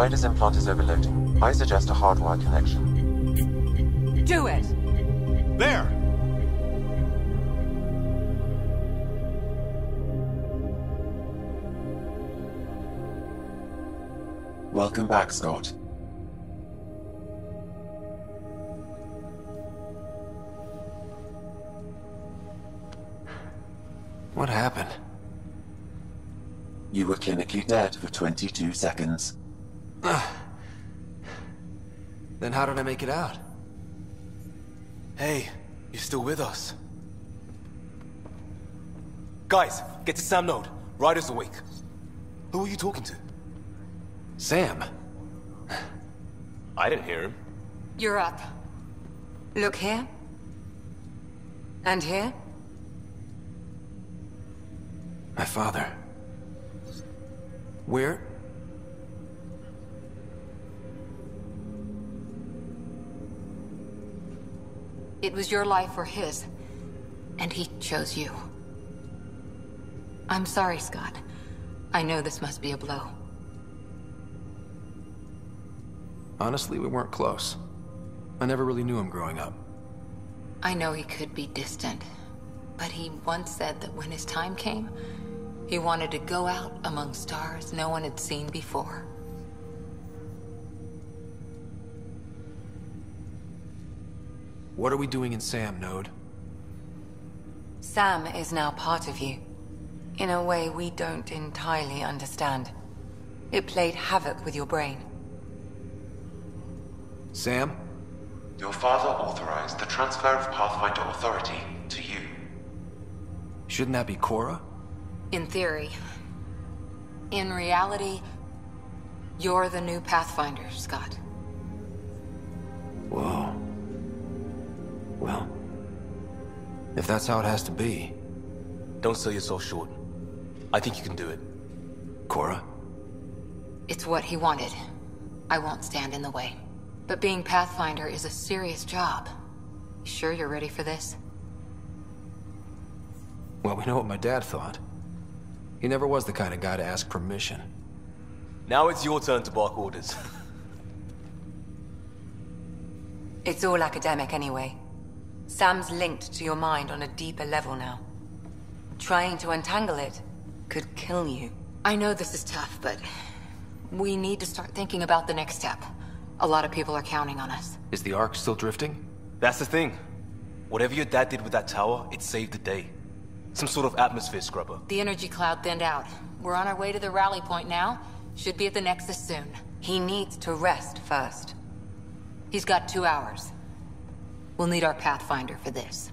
Ryder's implant is overloading. I suggest a hardwire connection. Do it! There! Welcome back, Scott. What happened? You were clinically dead for 22 seconds. Then how did I make it out? Hey, you're still with us. Guys, get to Sam Node. Ryder's awake. Who are you talking to? Sam. I didn't hear him. You're up. Look here. And here. My father. Where? It was your life or his, and he chose you. I'm sorry, Scott. I know this must be a blow. Honestly, we weren't close. I never really knew him growing up. I know he could be distant, but he once said that when his time came, he wanted to go out among stars no one had seen before. What are we doing in Sam, Node? Sam is now part of you, in a way we don't entirely understand. It played havoc with your brain. Sam? Your father authorized the transfer of Pathfinder authority to you. Shouldn't that be Cora? In theory. In reality, you're the new Pathfinder, Scott. Whoa. Well, if that's how it has to be... Don't sell yourself short. I think you can do it. Cora? It's what he wanted. I won't stand in the way. But being Pathfinder is a serious job. You sure you're ready for this? Well, we know what my dad thought. He never was the kind of guy to ask permission. Now it's your turn to bark orders. It's all academic anyway. Sam's linked to your mind on a deeper level now. Trying to untangle it could kill you. I know this is tough, but we need to start thinking about the next step. A lot of people are counting on us. Is the Ark still drifting? That's the thing. Whatever your dad did with that tower, it saved the day. Some sort of atmosphere scrubber. The energy cloud thinned out. We're on our way to the rally point now. Should be at the Nexus soon. He needs to rest first. He's got 2 hours. We'll need our Pathfinder for this.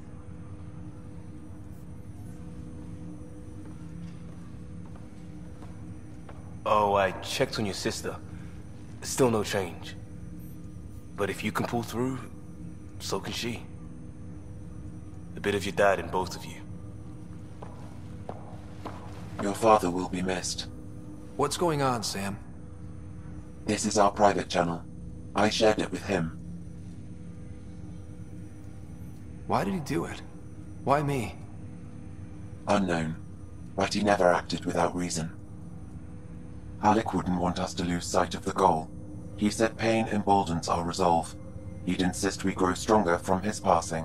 Oh, I checked on your sister. Still no change. But if you can pull through, so can she. A bit of your dad in both of you. Your father will be missed. What's going on, Sam? This is our private channel. I shared it with him. Why did he do it? Why me? Unknown, but he never acted without reason. Alec wouldn't want us to lose sight of the goal. He said pain emboldens our resolve. He'd insist we grow stronger from his passing.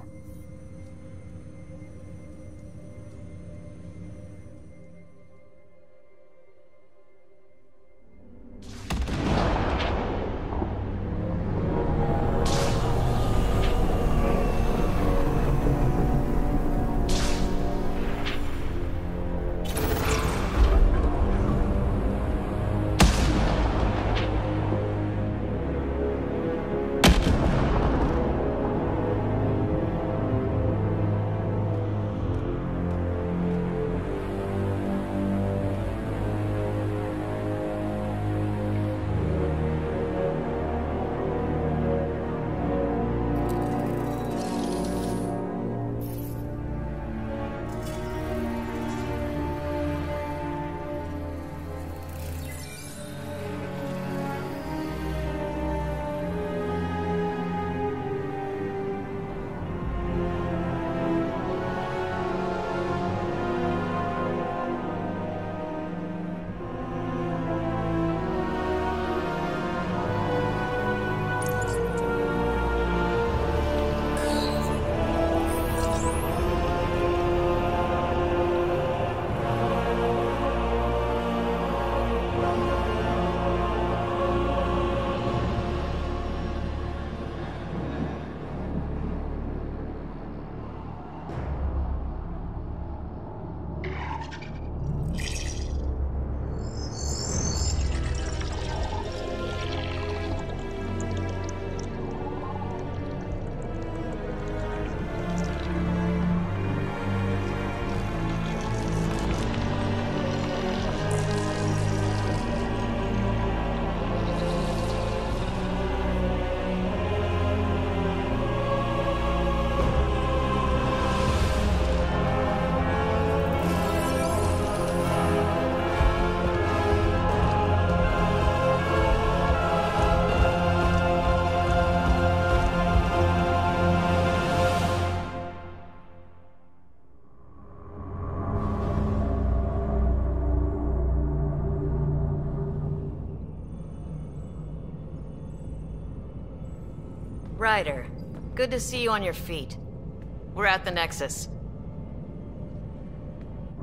Ryder, good to see you on your feet. We're at the Nexus.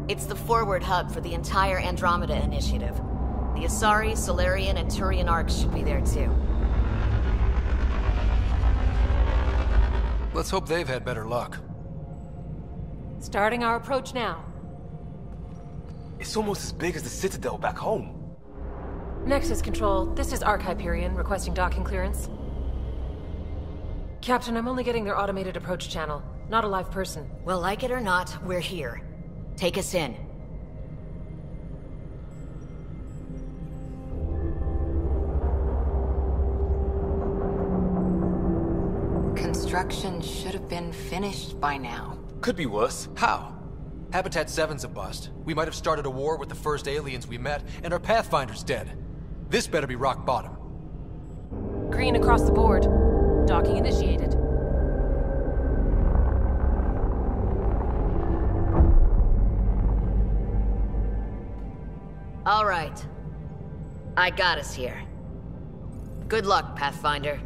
It's the forward hub for the entire Andromeda initiative. The Asari, Solarian, and Turian arcs should be there too. Let's hope they've had better luck. Starting our approach now. It's almost as big as the Citadel back home. Nexus Control, this is Arc Hyperion requesting docking clearance. Captain, I'm only getting their automated approach channel, not a live person. Well, like it or not, we're here. Take us in. Construction should have been finished by now. Could be worse. How? Habitat 7's a bust. We might have started a war with the first aliens we met, and our Pathfinder's dead. This better be rock bottom. Green across the board. Docking initiated. All right. I got us here. Good luck, Pathfinder.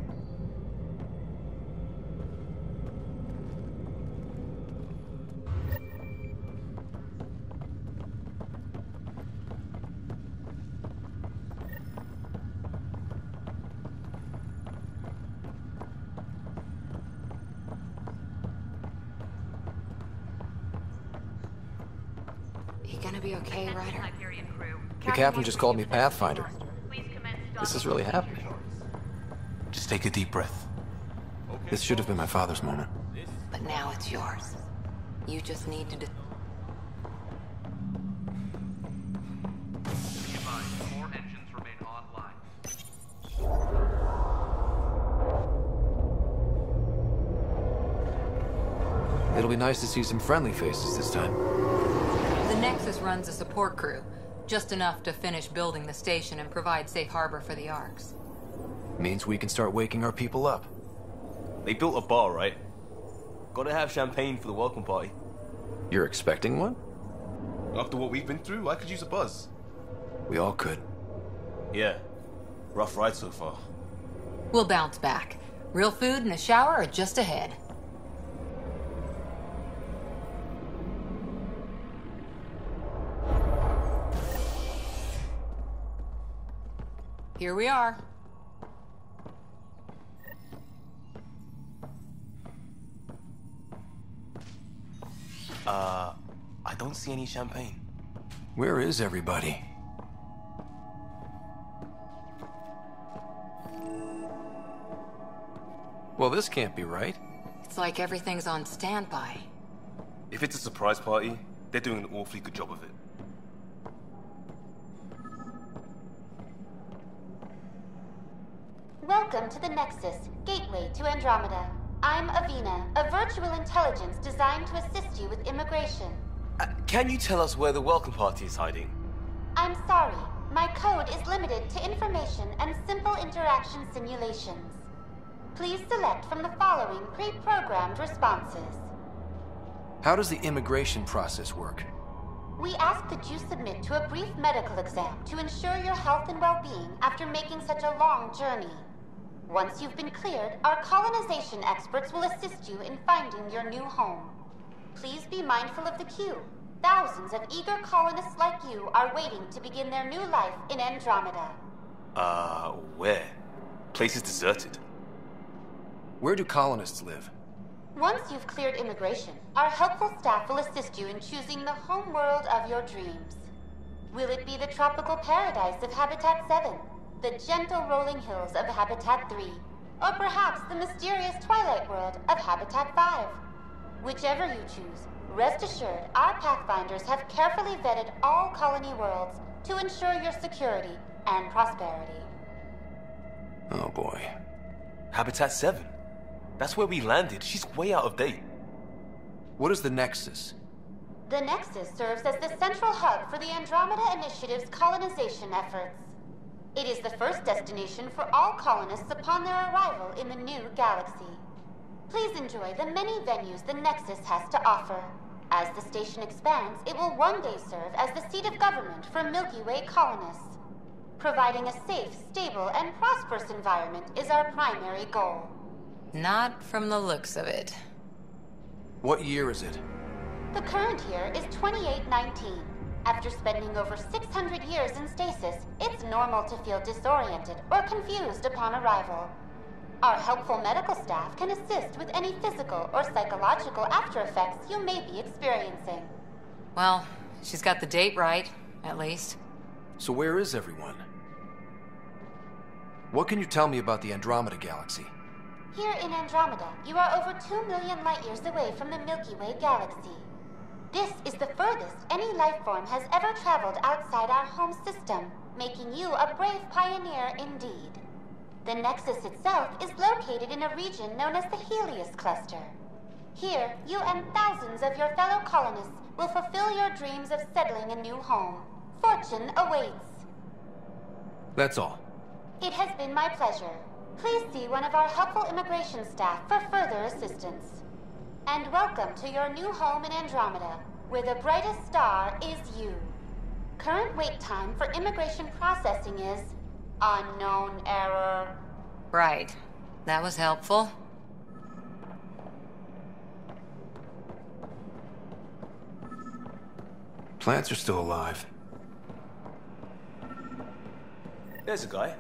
You gonna be okay, Ryder? The captain just called me Pathfinder. This is really happening. Just take a deep breath. This should have been my father's moment. But now it's yours. You just need to... It'll be nice to see some friendly faces this time. The Nexus runs a support crew. Just enough to finish building the station and provide safe harbor for the arcs. Means we can start waking our people up. They built a bar, right? Gotta have champagne for the welcome party. You're expecting one? After what we've been through, I could use a buzz. We all could. Yeah. Rough ride so far. We'll bounce back. Real food and a shower are just ahead. Here we are. I don't see any champagne. Where is everybody? Well, this can't be right. It's like everything's on standby. If it's a surprise party, they're doing an awfully good job of it. Welcome to the Nexus, gateway to Andromeda. I'm Avina, a virtual intelligence designed to assist you with immigration. Can you tell us where the welcome party is hiding? I'm sorry, my code is limited to information and simple interaction simulations. Please select from the following pre-programmed responses. How does the immigration process work? We ask that you submit to a brief medical exam to ensure your health and well-being after making such a long journey. Once you've been cleared, our colonization experts will assist you in finding your new home. Please be mindful of the queue. Thousands of eager colonists like you are waiting to begin their new life in Andromeda. Where? Place is deserted. Where do colonists live? Once you've cleared immigration, our helpful staff will assist you in choosing the home world of your dreams. Will it be the tropical paradise of Habitat 7, the gentle rolling hills of Habitat 3, or perhaps the mysterious twilight world of Habitat 5? Whichever you choose, rest assured our Pathfinders have carefully vetted all colony worlds to ensure your security and prosperity. Oh boy. Habitat 7? That's where we landed. She's way out of date. What is the Nexus? The Nexus serves as the central hub for the Andromeda Initiative's colonization efforts. It is the first destination for all colonists upon their arrival in the new galaxy. Please enjoy the many venues the Nexus has to offer. As the station expands, it will one day serve as the seat of government for Milky Way colonists. Providing a safe, stable, and prosperous environment is our primary goal. Not from the looks of it. What year is it? The current year is 2819. After spending over 600 years in stasis, it's normal to feel disoriented or confused upon arrival. Our helpful medical staff can assist with any physical or psychological after effects you may be experiencing. Well, she's got the date right, at least. So where is everyone? What can you tell me about the Andromeda galaxy? Here in Andromeda, you are over 2 million light-years away from the Milky Way galaxy. This is the furthest any life form has ever traveled outside our home system, making you a brave pioneer indeed. The Nexus itself is located in a region known as the Helios Cluster. Here, you and thousands of your fellow colonists will fulfill your dreams of settling a new home. Fortune awaits. That's all. It has been my pleasure. Please see one of our helpful immigration staff for further assistance. And welcome to your new home in Andromeda, where the brightest star is you. Current wait time for immigration processing is unknown error. Right. That was helpful. Plants are still alive. There's a guy.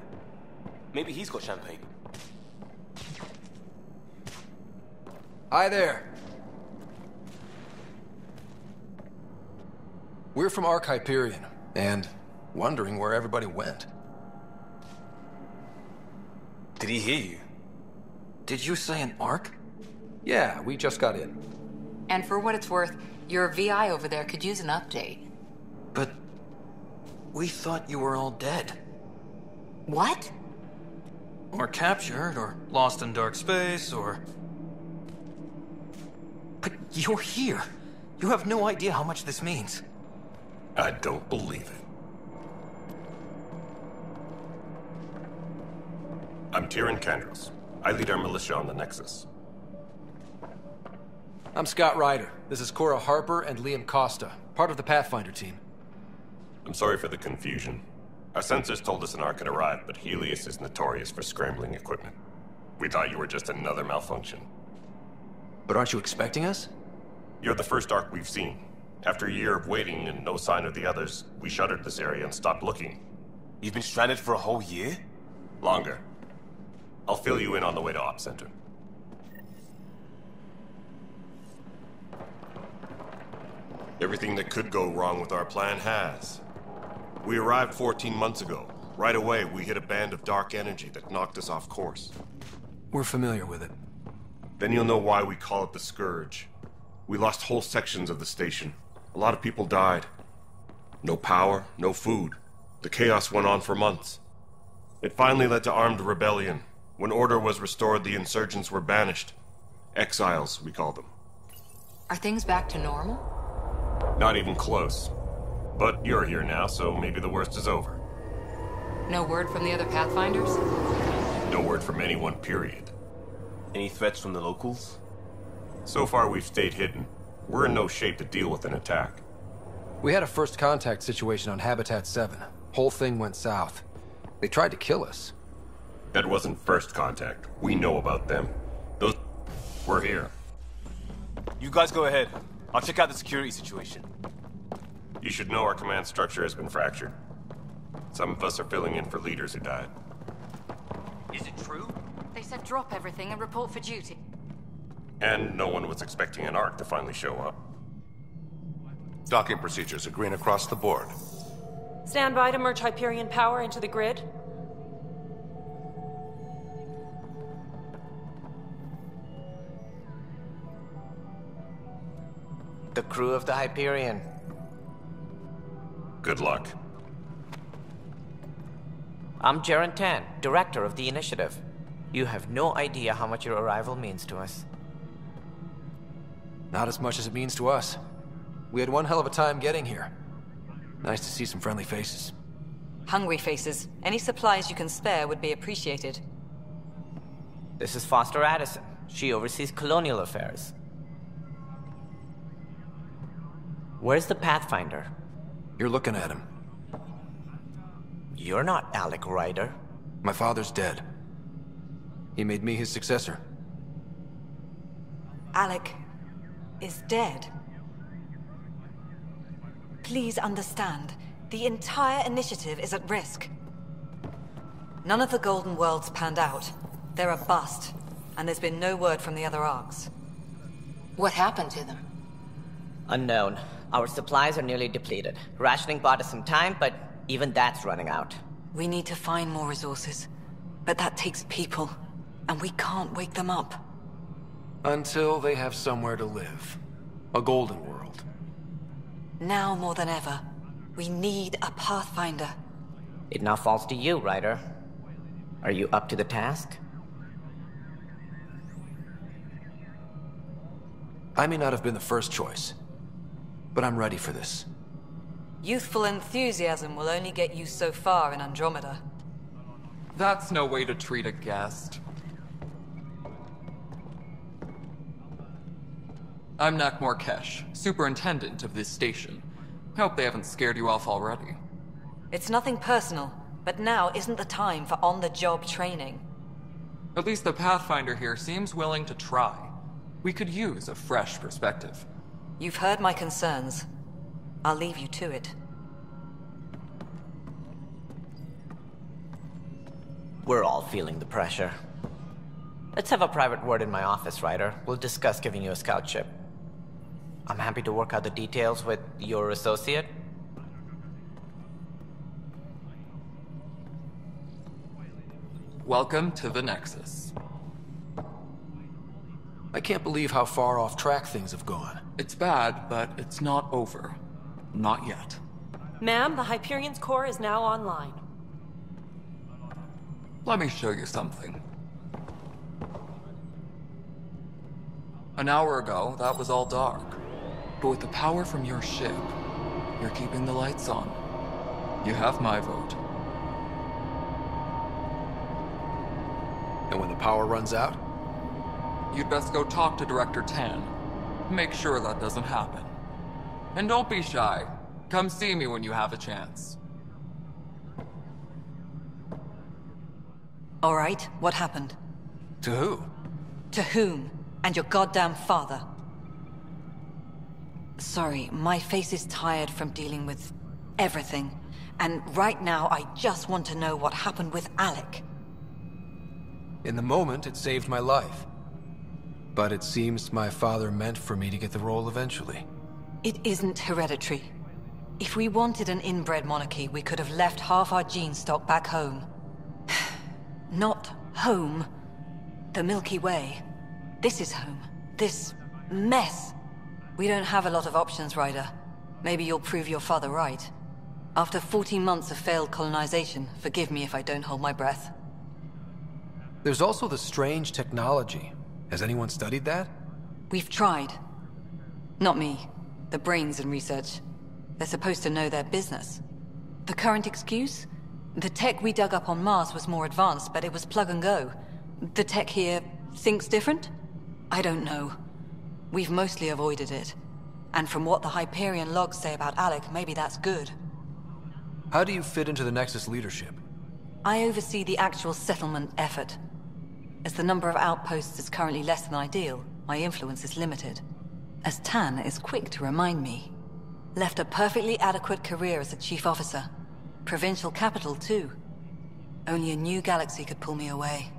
Maybe he's got champagne. Hi there. We're from Hyperion, and wondering where everybody went. Did he hear you? Did you say an Ark? Yeah, we just got in. And for what it's worth, your VI over there could use an update. But we thought you were all dead. What? Or captured, or lost in dark space, or... But you're here. You have no idea how much this means. I don't believe it. I'm Tyrion Candros. I lead our militia on the Nexus. I'm Scott Ryder. This is Cora Harper and Liam Costa, part of the Pathfinder team. I'm sorry for the confusion. Our sensors told us an Ark had arrived, but Helios is notorious for scrambling equipment. We thought you were just another malfunction. But aren't you expecting us? You're the first Ark we've seen. After a year of waiting and no sign of the others, we shuttered this area and stopped looking. You've been stranded for a whole year? Longer. I'll fill you in on the way to Op Center. Everything that could go wrong with our plan has. We arrived 14 months ago. Right away, we hit a band of dark energy that knocked us off course. We're familiar with it. Then you'll know why we call it the Scourge. We lost whole sections of the station. A lot of people died. No power, no food. The chaos went on for months. It finally led to armed rebellion. When order was restored, the insurgents were banished. Exiles, we call them. Are things back to normal? Not even close. But you're here now, so maybe the worst is over. No word from the other Pathfinders? No word from anyone, period. Any threats from the locals? So far, we've stayed hidden. We're in no shape to deal with an attack. We had a first contact situation on Habitat 7. Whole thing went south. They tried to kill us. That wasn't first contact. We know about them. Those... We're here. You guys go ahead. I'll check out the security situation. You should know our command structure has been fractured. Some of us are filling in for leaders who died. Is it true? They said drop everything and report for duty. And no one was expecting an Ark to finally show up. Docking procedures are green across the board. Stand by to merge Hyperion power into the grid. The crew of the Hyperion. Good luck. I'm Jaren Tan, director of the initiative. You have no idea how much your arrival means to us. Not as much as it means to us. We had one hell of a time getting here. Nice to see some friendly faces. Hungry faces. Any supplies you can spare would be appreciated. This is Foster Addison. She oversees colonial affairs. Where's the Pathfinder? You're looking at him. You're not Alec Ryder. My father's dead. He made me his successor. Alec is dead. Please understand, the entire initiative is at risk. None of the Golden Worlds panned out. They're a bust, and there's been no word from the other arcs. What happened to them? Unknown. Our supplies are nearly depleted. Rationing bought us some time, but even that's running out. We need to find more resources, but that takes people, and we can't wake them up. Until they have somewhere to live. A golden world. Now more than ever, we need a Pathfinder. It now falls to you, Ryder. Are you up to the task? I may not have been the first choice, but I'm ready for this. Youthful enthusiasm will only get you so far in Andromeda. That's no way to treat a guest. I'm Nak Morkesh, superintendent of this station. Hope they haven't scared you off already. It's nothing personal, but now isn't the time for on-the-job training. At least the Pathfinder here seems willing to try. We could use a fresh perspective. You've heard my concerns. I'll leave you to it. We're all feeling the pressure. Let's have a private word in my office, Ryder. We'll discuss giving you a scout ship. I'm happy to work out the details with your associate. Welcome to the Nexus. I can't believe how far off track things have gone. It's bad, but it's not over. Not yet. Ma'am, the Hyperion's core is now online. Let me show you something. An hour ago, that was all dark. But with the power from your ship, you're keeping the lights on. You have my vote. And when the power runs out? You'd best go talk to Director Tan. Make sure that doesn't happen. And don't be shy. Come see me when you have a chance. All right, what happened? To who? To whom? And your goddamn father. Sorry, my face is tired from dealing with everything. And right now, I just want to know what happened with Alec. In the moment, it saved my life. But it seems my father meant for me to get the role eventually. It isn't hereditary. If we wanted an inbred monarchy, we could have left half our gene stock back home. Not home. The Milky Way. This is home. This mess. We don't have a lot of options, Ryder. Maybe you'll prove your father right. After 14 months of failed colonization, forgive me if I don't hold my breath. There's also the strange technology. Has anyone studied that? We've tried. Not me. The brains in research. They're supposed to know their business. The current excuse? The tech we dug up on Mars was more advanced, but it was plug and go. The tech here thinks different? I don't know. We've mostly avoided it. And from what the Hyperion logs say about Alec, maybe that's good. How do you fit into the Nexus leadership? I oversee the actual settlement effort. As the number of outposts is currently less than ideal, my influence is limited. As Tan is quick to remind me. Left a perfectly adequate career as a chief officer. Provincial capital, too. Only a new galaxy could pull me away.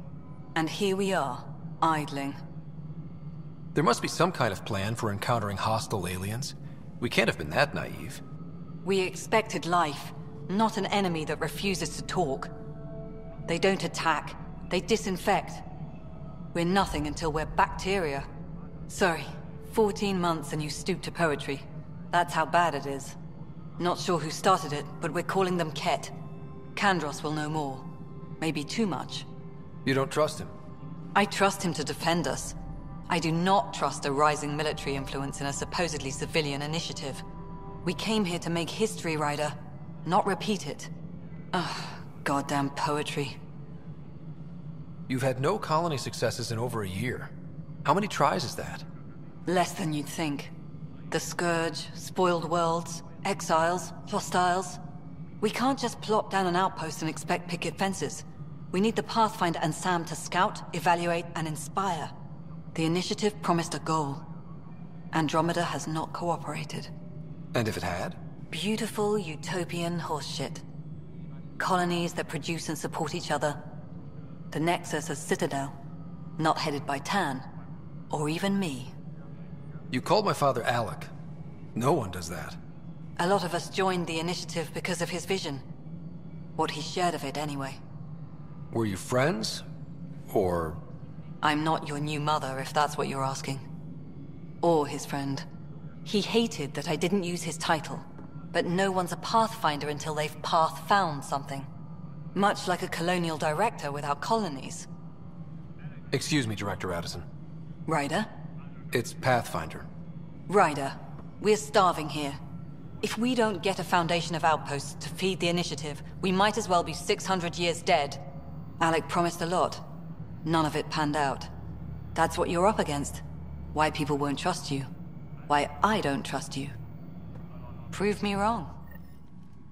And here we are, idling. There must be some kind of plan for encountering hostile aliens. We can't have been that naive. We expected life, not an enemy that refuses to talk. They don't attack, they disinfect. We're nothing until we're bacteria. Sorry, 14 months and you stoop to poetry. That's how bad it is. Not sure who started it, but we're calling them Ket. Kandros will know more. Maybe too much. You don't trust him? I trust him to defend us. I do not trust a rising military influence in a supposedly civilian initiative. We came here to make history, Ryder, not repeat it. Ugh, goddamn poetry. You've had no colony successes in over a year. How many tries is that? Less than you'd think. The Scourge, spoiled worlds, exiles, hostiles. We can't just plop down an outpost and expect picket fences. We need the Pathfinder and Sam to scout, evaluate, and inspire. The initiative promised a goal. Andromeda has not cooperated. And if it had? Beautiful utopian horseshit. Colonies that produce and support each other. The Nexus as Citadel, not headed by Tan, or even me. You called my father Alec. No one does that. A lot of us joined the initiative because of his vision. What he shared of it, anyway. Were you friends? Or... I'm not your new mother, if that's what you're asking. Or his friend. He hated that I didn't use his title. But no one's a Pathfinder until they've path-found something. Much like a colonial director without colonies. Excuse me, Director Addison. Ryder? It's Pathfinder. Ryder, we're starving here. If we don't get a foundation of outposts to feed the initiative, we might as well be 600 years dead. Alec promised a lot. None of it panned out. That's what you're up against. Why people won't trust you. Why I don't trust you. Prove me wrong.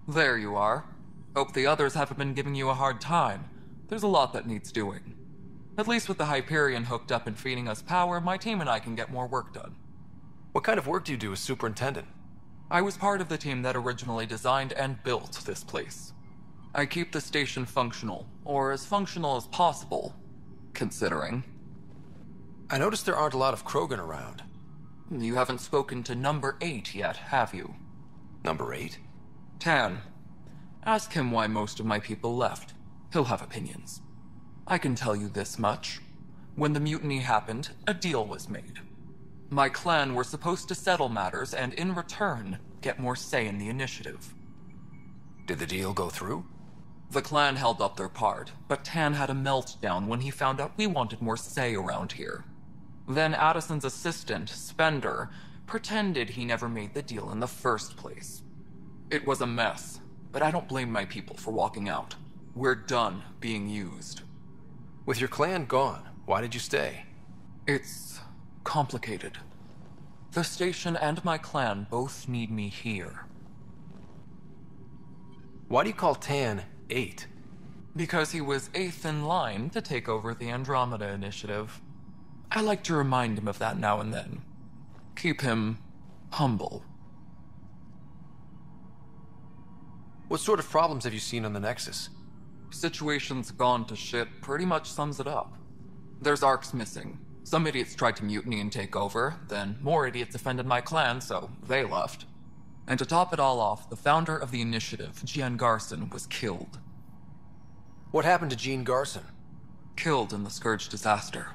There you are. Hope the others haven't been giving you a hard time. There's a lot that needs doing. At least with the Hyperion hooked up and feeding us power, my team and I can get more work done. What kind of work do you do as superintendent? I was part of the team that originally designed and built this place. I keep the station functional, or as functional as possible, considering. I noticed there aren't a lot of Krogan around. You haven't spoken to number 8 yet, have you? Number 8? Tan. Ask him why most of my people left. He'll have opinions. I can tell you this much. When the mutiny happened, a deal was made. My clan were supposed to settle matters and, in return, get more say in the initiative. Did the deal go through? The clan held up their part, but Tan had a meltdown when he found out we wanted more say around here. Then Addison's assistant, Spender, pretended he never made the deal in the first place. It was a mess, but I don't blame my people for walking out. We're done being used. With your clan gone, why did you stay? It's complicated. The station and my clan both need me here. Why do you call Tan 8? Because he was 8th in line to take over the Andromeda initiative. I like to remind him of that now and then. Keep him humble. What sort of problems have you seen on the Nexus? Situation's gone to shit pretty much sums it up. There's arcs missing. Some idiots tried to mutiny and take over, then more idiots offended my clan, so they left. And to top it all off, the founder of the initiative, Jean Garson, was killed. What happened to Jean Garson? Killed in the Scourge disaster.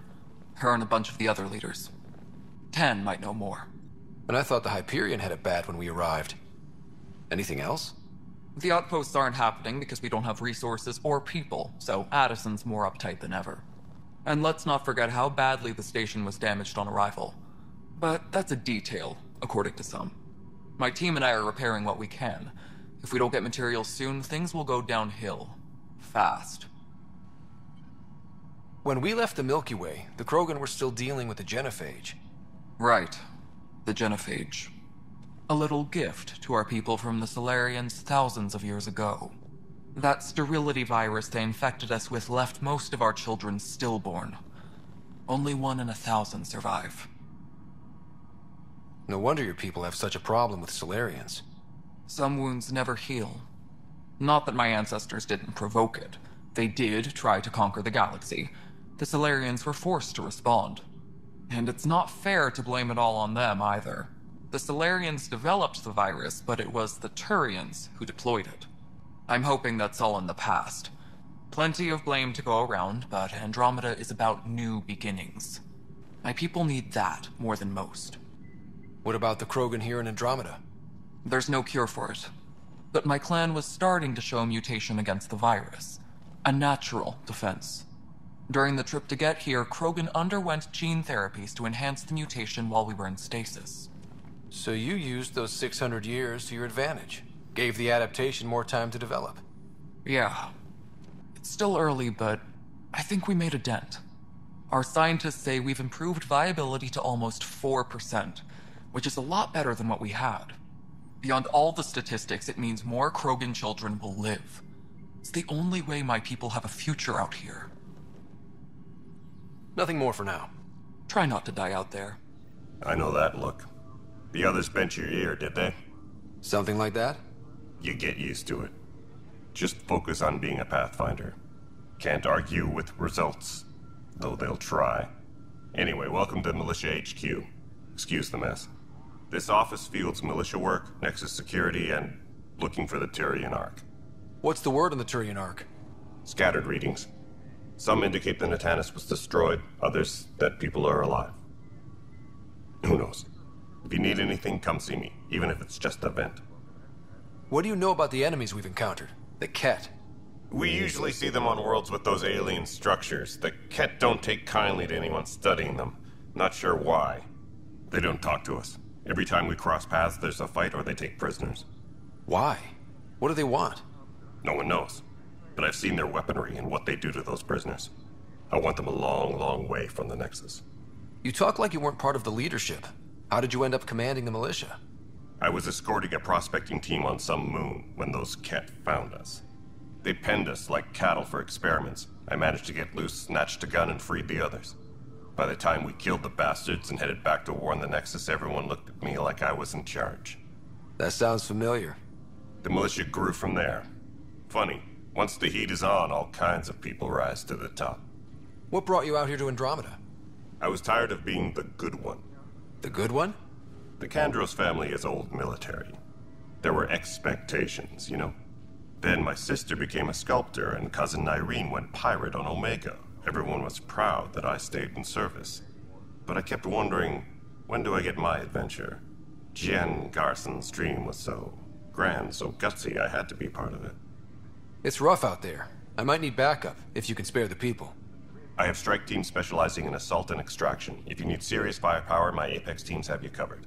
Her and a bunch of the other leaders. Tan might know more. And I thought the Hyperion had it bad when we arrived. Anything else? The outposts aren't happening because we don't have resources or people, so Addison's more uptight than ever. And let's not forget how badly the station was damaged on arrival. But that's a detail, according to some. My team and I are repairing what we can. If we don't get materials soon, things will go downhill. Fast. When we left the Milky Way, the Krogan were still dealing with the genophage. Right. The genophage. A little gift to our people from the Solarians thousands of years ago. That sterility virus they infected us with left most of our children stillborn. Only 1 in 1,000 survive. No wonder your people have such a problem with Solarians. Some wounds never heal. Not that my ancestors didn't provoke it. They did try to conquer the galaxy. The Solarians were forced to respond. And it's not fair to blame it all on them, either. The Solarians developed the virus, but it was the Turians who deployed it. I'm hoping that's all in the past. Plenty of blame to go around, but Andromeda is about new beginnings. My people need that more than most. What about the Krogan here in Andromeda? There's no cure for it. But my clan was starting to show mutation against the virus. A natural defense. During the trip to get here, Krogan underwent gene therapies to enhance the mutation while we were in stasis. So you used those 600 years to your advantage. Gave the adaptation more time to develop. Yeah. It's still early, but I think we made a dent. Our scientists say we've improved viability to almost 4%, which is a lot better than what we had. Beyond all the statistics, it means more Krogan children will live. It's the only way my people have a future out here. Nothing more for now. Try not to die out there. I know that look. The others bent your ear, did they? Something like that? You get used to it. Just focus on being a Pathfinder. Can't argue with results, though they'll try. Anyway, welcome to Militia HQ. Excuse the mess. This office fields militia work, Nexus security, and looking for the Turian Ark. What's the word on the Turian Ark? Scattered readings. Some indicate the Natanus was destroyed, others that people are alive. Who knows? If you need anything, come see me, even if it's just a vent. What do you know about the enemies we've encountered? The Ket? We usually see them on worlds with those alien structures. The Ket don't take kindly to anyone studying them. Not sure why. They don't talk to us. Every time we cross paths, there's a fight or they take prisoners. Why? What do they want? No one knows. But I've seen their weaponry and what they do to those prisoners. I want them a long, long way from the Nexus. You talk like you weren't part of the leadership. How did you end up commanding the militia? I was escorting a prospecting team on some moon when those Ket found us. They penned us like cattle for experiments. I managed to get loose, snatched a gun, and freed the others. By the time we killed the bastards and headed back to warn the Nexus, everyone looked at me like I was in charge. That sounds familiar. The militia grew from there. Funny, once the heat is on, all kinds of people rise to the top. What brought you out here to Andromeda? I was tired of being the good one. The good one? The Kandros family is old military. There were expectations, you know? Then my sister became a sculptor and cousin Irene went pirate on Omega. Everyone was proud that I stayed in service. But I kept wondering, when do I get my adventure? Jen Garson's dream was so grand, so gutsy, I had to be part of it. It's rough out there. I might need backup, if you can spare the people. I have strike teams specializing in assault and extraction. If you need serious firepower, my Apex teams have you covered.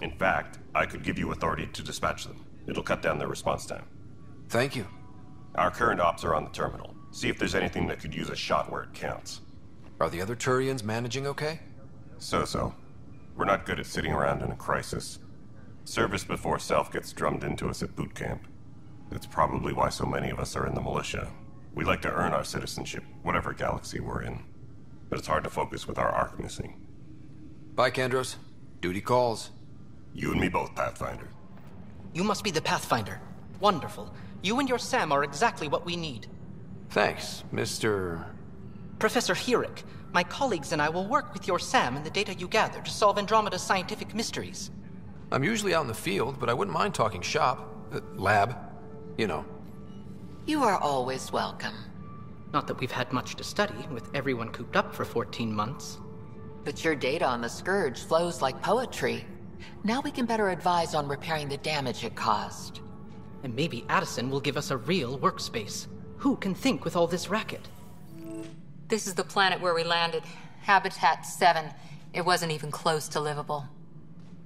In fact, I could give you authority to dispatch them. It'll cut down their response time. Thank you. Our current ops are on the terminal. See if there's anything that could use a shot where it counts. Are the other Turians managing okay? So-so. We're not good at sitting around in a crisis. Service before self gets drummed into us at boot camp. That's probably why so many of us are in the militia. We like to earn our citizenship, whatever galaxy we're in. But it's hard to focus with our arc missing. Bye, Kandros. Duty calls. You and me both, Pathfinder. You must be the Pathfinder. Wonderful. You and your Sam are exactly what we need. Thanks, Mr. Professor Herrick. My colleagues and I will work with your Sam and the data you gather to solve Andromeda's scientific mysteries. I'm usually out in the field, but I wouldn't mind talking shop. Lab. You know. You are always welcome. Not that we've had much to study, with everyone cooped up for 14 months. But your data on the Scourge flows like poetry. Now we can better advise on repairing the damage it caused. And maybe Addison will give us a real workspace. Who can think with all this racket? This is the planet where we landed. Habitat 7. It wasn't even close to livable.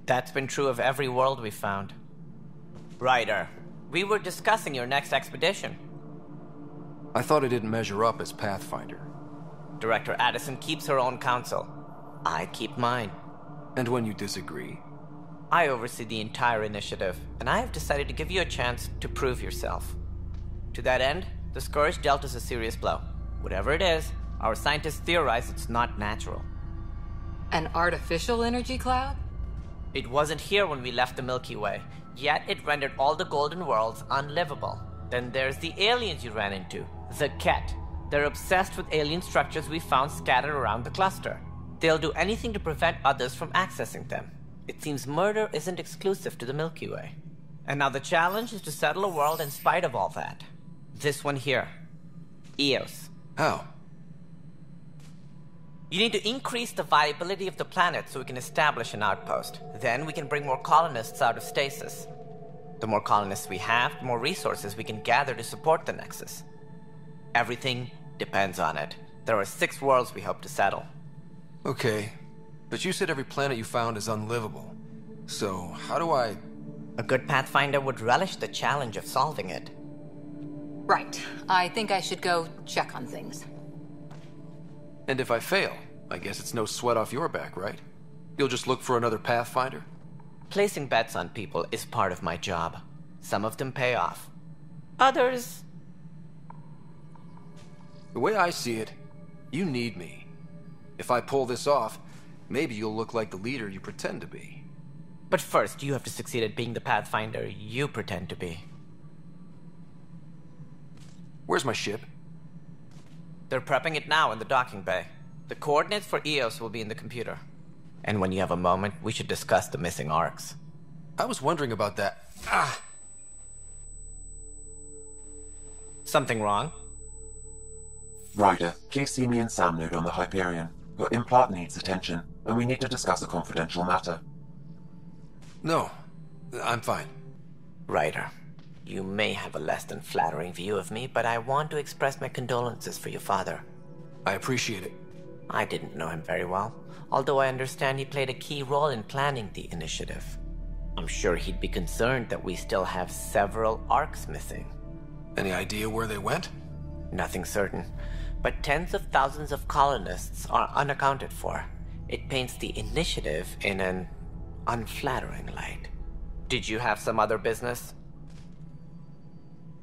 That's been true of every world we've found. Ryder, we were discussing your next expedition. I thought I didn't measure up as Pathfinder. Director Addison keeps her own counsel. I keep mine. And when you disagree? I oversee the entire initiative, and I have decided to give you a chance to prove yourself. To that end, the Scourge dealt us a serious blow. Whatever it is, our scientists theorize it's not natural. An artificial energy cloud? It wasn't here when we left the Milky Way, yet it rendered all the Golden Worlds unlivable. Then there's the aliens you ran into, the Ket. They're obsessed with alien structures we found scattered around the cluster. They'll do anything to prevent others from accessing them. It seems murder isn't exclusive to the Milky Way. And now the challenge is to settle a world in spite of all that. This one here. Eos. How? You need to increase the viability of the planet so we can establish an outpost. Then we can bring more colonists out of stasis. The more colonists we have, the more resources we can gather to support the Nexus. Everything depends on it. There are 6 worlds we hope to settle. Okay, but you said every planet you found is unlivable. So, how do I... A good Pathfinder would relish the challenge of solving it. Right. I think I should go check on things. And if I fail, I guess it's no sweat off your back, right? You'll just look for another Pathfinder? Placing bets on people is part of my job. Some of them pay off. Others... The way I see it, you need me. If I pull this off, Maybe you'll look like the leader you pretend to be. But first, you have to succeed at being the Pathfinder you pretend to be. Where's my ship? They're prepping it now in the docking bay. The coordinates for EOS will be in the computer. And when you have a moment, we should discuss the missing arcs. I was wondering about that. Something wrong? Ryder, please see me and Sam node on the Hyperion. Your implant needs attention, and we need to discuss a confidential matter. No, I'm fine. Ryder, you may have a less than flattering view of me, but I want to express my condolences for your father. I appreciate it. I didn't know him very well, although I understand he played a key role in planning the initiative. I'm sure he'd be concerned that we still have several arcs missing. Any idea where they went? Nothing certain, but tens of thousands of colonists are unaccounted for. It paints the initiative in an unflattering light. Did you have some other business?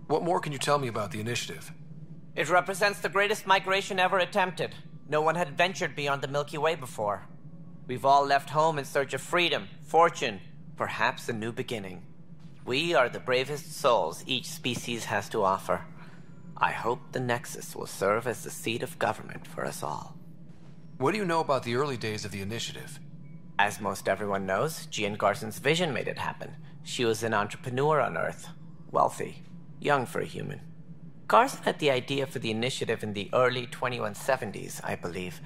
What more can you tell me about the initiative? It represents the greatest migration ever attempted. No one had ventured beyond the Milky Way before. We've all left home in search of freedom, fortune, perhaps a new beginning. We are the bravest souls each species has to offer. I hope the Nexus will serve as the seat of government for us all. What do you know about the early days of the initiative? As most everyone knows, Jean Garson's vision made it happen. She was an entrepreneur on Earth. Wealthy. Young for a human. Garson had the idea for the initiative in the early 2170s, I believe.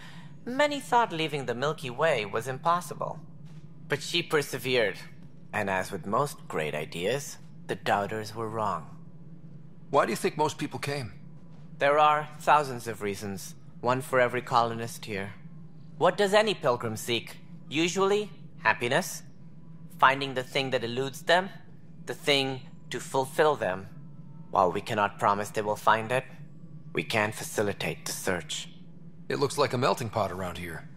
Many thought leaving the Milky Way was impossible. But she persevered. And as with most great ideas, the doubters were wrong. Why do you think most people came? There are thousands of reasons, one for every colonist here. What does any pilgrim seek? Usually, happiness. Finding the thing that eludes them, the thing to fulfill them. While we cannot promise they will find it, we can facilitate the search. It looks like a melting pot around here.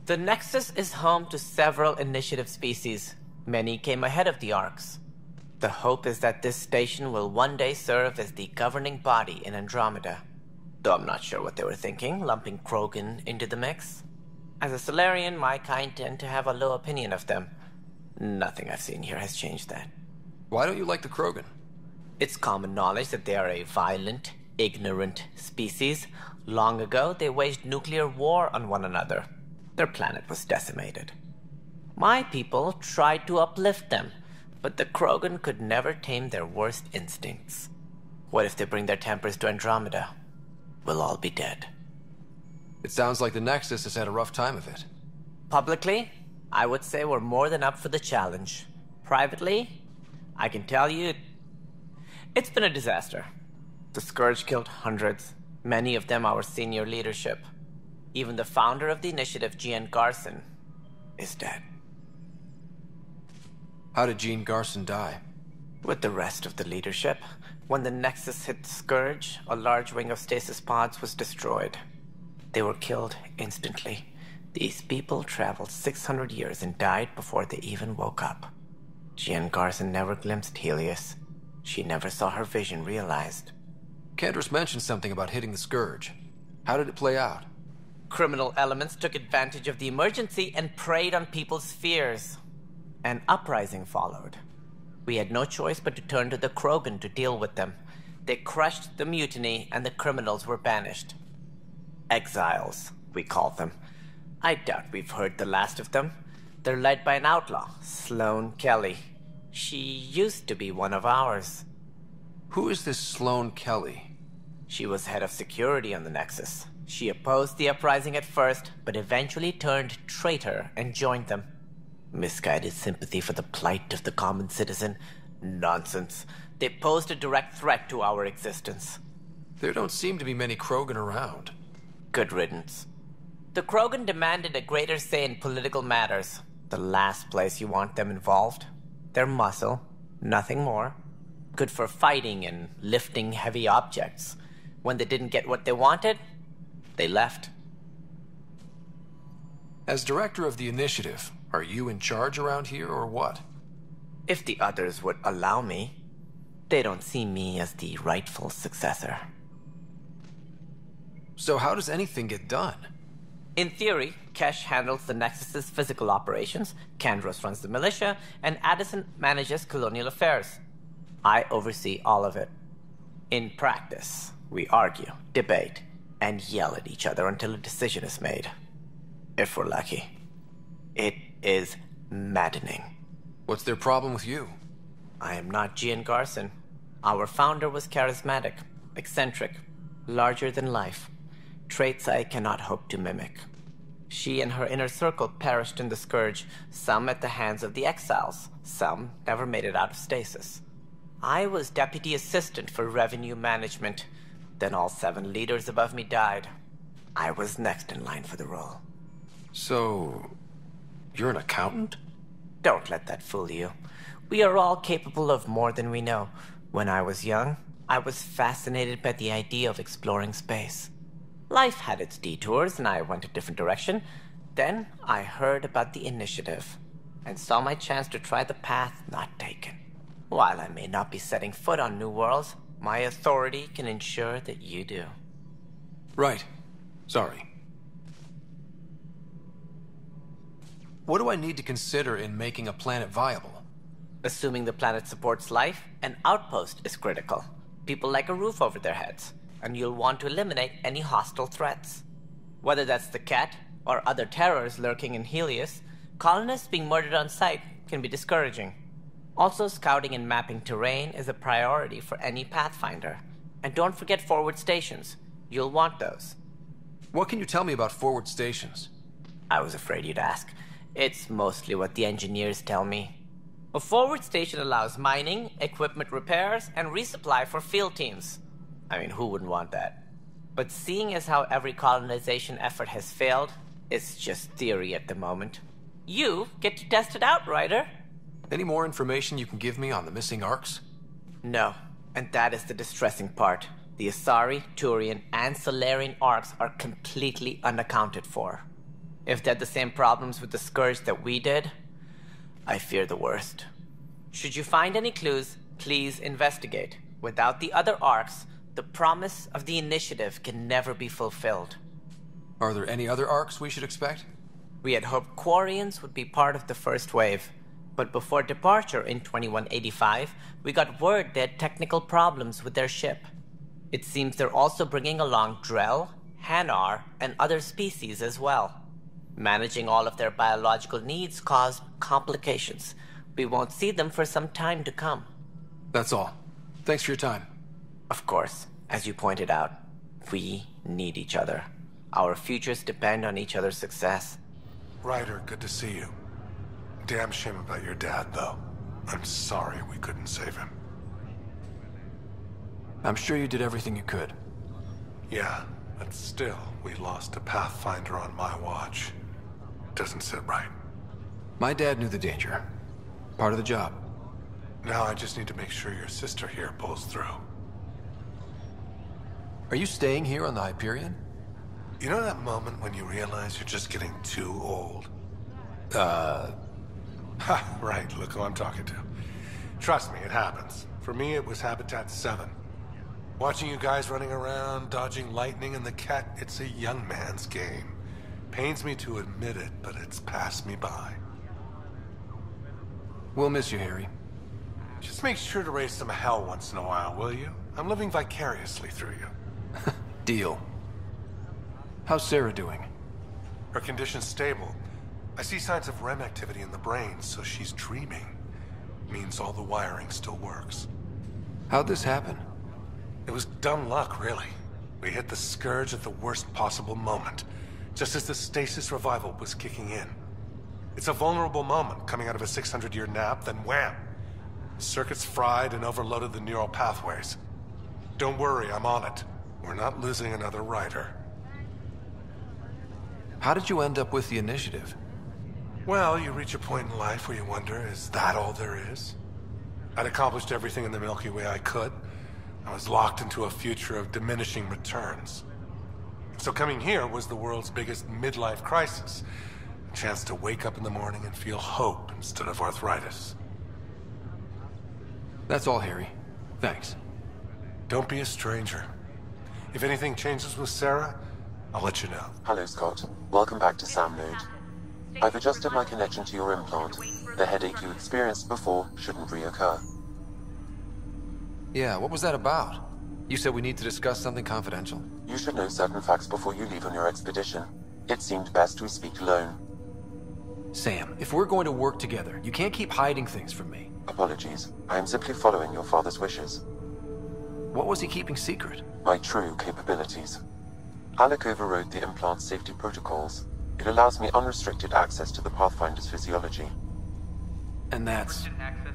The Nexus is home to several initiative species. Many came ahead of the Arcs. The hope is that this station will one day serve as the governing body in Andromeda. Though I'm not sure what they were thinking, lumping Krogan into the mix. As a Solarian, my kind tend to have a low opinion of them. Nothing I've seen here has changed that. Why don't you like the Krogan? It's common knowledge that they are a violent, ignorant species. Long ago, they waged nuclear war on one another. Their planet was decimated. My people tried to uplift them, but the Krogan could never tame their worst instincts. What if they bring their tempers to Andromeda? We'll all be dead. It sounds like the Nexus has had a rough time of it. Publicly, I would say we're more than up for the challenge. Privately, I can tell you, it's been a disaster. The Scourge killed hundreds, many of them our senior leadership. Even the founder of the initiative, Jean Garson, is dead. How did Jean Garson die? With the rest of the leadership. When the Nexus hit the Scourge, a large wing of stasis pods was destroyed. They were killed instantly. These people traveled 600 years and died before they even woke up. Jean Garson never glimpsed Helios. She never saw her vision realized. Cantor's mentioned something about hitting the Scourge. How did it play out? Criminal elements took advantage of the emergency and preyed on people's fears. An uprising followed. We had no choice but to turn to the Krogan to deal with them. They crushed the mutiny and the criminals were banished. Exiles, we call them. I doubt we've heard the last of them. They're led by an outlaw, Sloane Kelly. She used to be one of ours. Who is this Sloane Kelly? She was head of security on the Nexus. She opposed the uprising at first, but eventually turned traitor and joined them. Misguided sympathy for the plight of the common citizen? Nonsense. They posed a direct threat to our existence. There don't seem to be many Krogan around. Good riddance. The Krogan demanded a greater say in political matters. The last place you want them involved. Their muscle, nothing more. Good for fighting and lifting heavy objects. When they didn't get what they wanted, they left. As director of the initiative, are you in charge around here or what? If the others would allow me. They don't see me as the rightful successor. So how does anything get done? In theory, Kesh handles the Nexus's physical operations, Kandros runs the militia, and Addison manages colonial affairs. I oversee all of it. In practice, we argue, debate, and yell at each other until a decision is made. If we're lucky. It is maddening. What's their problem with you? I am not Gian Garson. Our founder was charismatic, eccentric, larger than life. Traits I cannot hope to mimic. She and her inner circle perished in the Scourge, some at the hands of the Exiles, some never made it out of stasis. I was deputy assistant for revenue management. Then all 7 leaders above me died. I was next in line for the role. So, you're an accountant? Don't let that fool you. We are all capable of more than we know. When I was young, I was fascinated by the idea of exploring space. Life had its detours, and I went a different direction. Then I heard about the initiative, and saw my chance to try the path not taken. While I may not be setting foot on new worlds, my authority can ensure that you do. Right. Sorry. What do I need to consider in making a planet viable? Assuming the planet supports life, an outpost is critical. People like a roof over their heads, and you'll want to eliminate any hostile threats. Whether that's the cat, or other terrors lurking in Helios, colonists being murdered on sight can be discouraging. Also, scouting and mapping terrain is a priority for any Pathfinder. And don't forget forward stations. You'll want those. What can you tell me about forward stations? I was afraid you'd ask. It's mostly what the engineers tell me. A forward station allows mining, equipment repairs, and resupply for field teams. I mean, who wouldn't want that? But seeing as how every colonization effort has failed, it's just theory at the moment. You get to test it out, Ryder. Any more information you can give me on the missing arcs? No, and that is the distressing part. The Asari, Turian, and Solarian arcs are completely unaccounted for. If they had the same problems with the Scourge that we did, I fear the worst. Should you find any clues, please investigate. Without the other arcs, the promise of the initiative can never be fulfilled. Are there any other arcs we should expect? We had hoped Quarians would be part of the first wave. But before departure in 2185, we got word they had technical problems with their ship. It seems they're also bringing along Drell, Hanar, and other species as well. Managing all of their biological needs caused complications. We won't see them for some time to come. That's all. Thanks for your time. Of course, as you pointed out, we need each other. Our futures depend on each other's success. Ryder, good to see you. Damn shame about your dad, though. I'm sorry we couldn't save him. I'm sure you did everything you could. Yeah, but still, we lost a Pathfinder on my watch. Doesn't sit right. My dad knew the danger. Part of the job. Now I just need to make sure your sister here pulls through. Are you staying here on the Hyperion? You know that moment when you realize you're just getting too old? Ha, right, look who I'm talking to. Trust me, it happens. For me, it was Habitat 7. Watching you guys running around, dodging lightning and the cat, it's a young man's game. Pains me to admit it, but it's passed me by. We'll miss you, Harry. Just make sure to raise some hell once in a while, will you? I'm living vicariously through you. Deal. How's Sarah doing? Her condition's stable. I see signs of REM activity in the brain, so she's dreaming. Means all the wiring still works. How'd this happen? It was dumb luck, really. We hit the Scourge at the worst possible moment, just as the stasis revival was kicking in. It's a vulnerable moment coming out of a 600-year nap, then wham! The circuits fried and overloaded the neural pathways. Don't worry, I'm on it. We're not losing another Ryder. How did you end up with the initiative? Well, you reach a point in life where you wonder, is that all there is? I'd accomplished everything in the Milky Way I could. I was locked into a future of diminishing returns. So coming here was the world's biggest midlife crisis. A chance to wake up in the morning and feel hope instead of arthritis. That's all, Harry. Thanks. Don't be a stranger. If anything changes with Sarah, I'll let you know. Hello, Scott. Welcome back to Sam Node. I've adjusted my connection to your implant. The headache you experienced before shouldn't reoccur. Yeah, what was that about? You said we need to discuss something confidential. You should know certain facts before you leave on your expedition. It seemed best we speak alone. Sam, if we're going to work together, you can't keep hiding things from me. Apologies. I am simply following your father's wishes. What was he keeping secret? My true capabilities. Alec overrode the implant's safety protocols. It allows me unrestricted access to the Pathfinder's physiology. And that's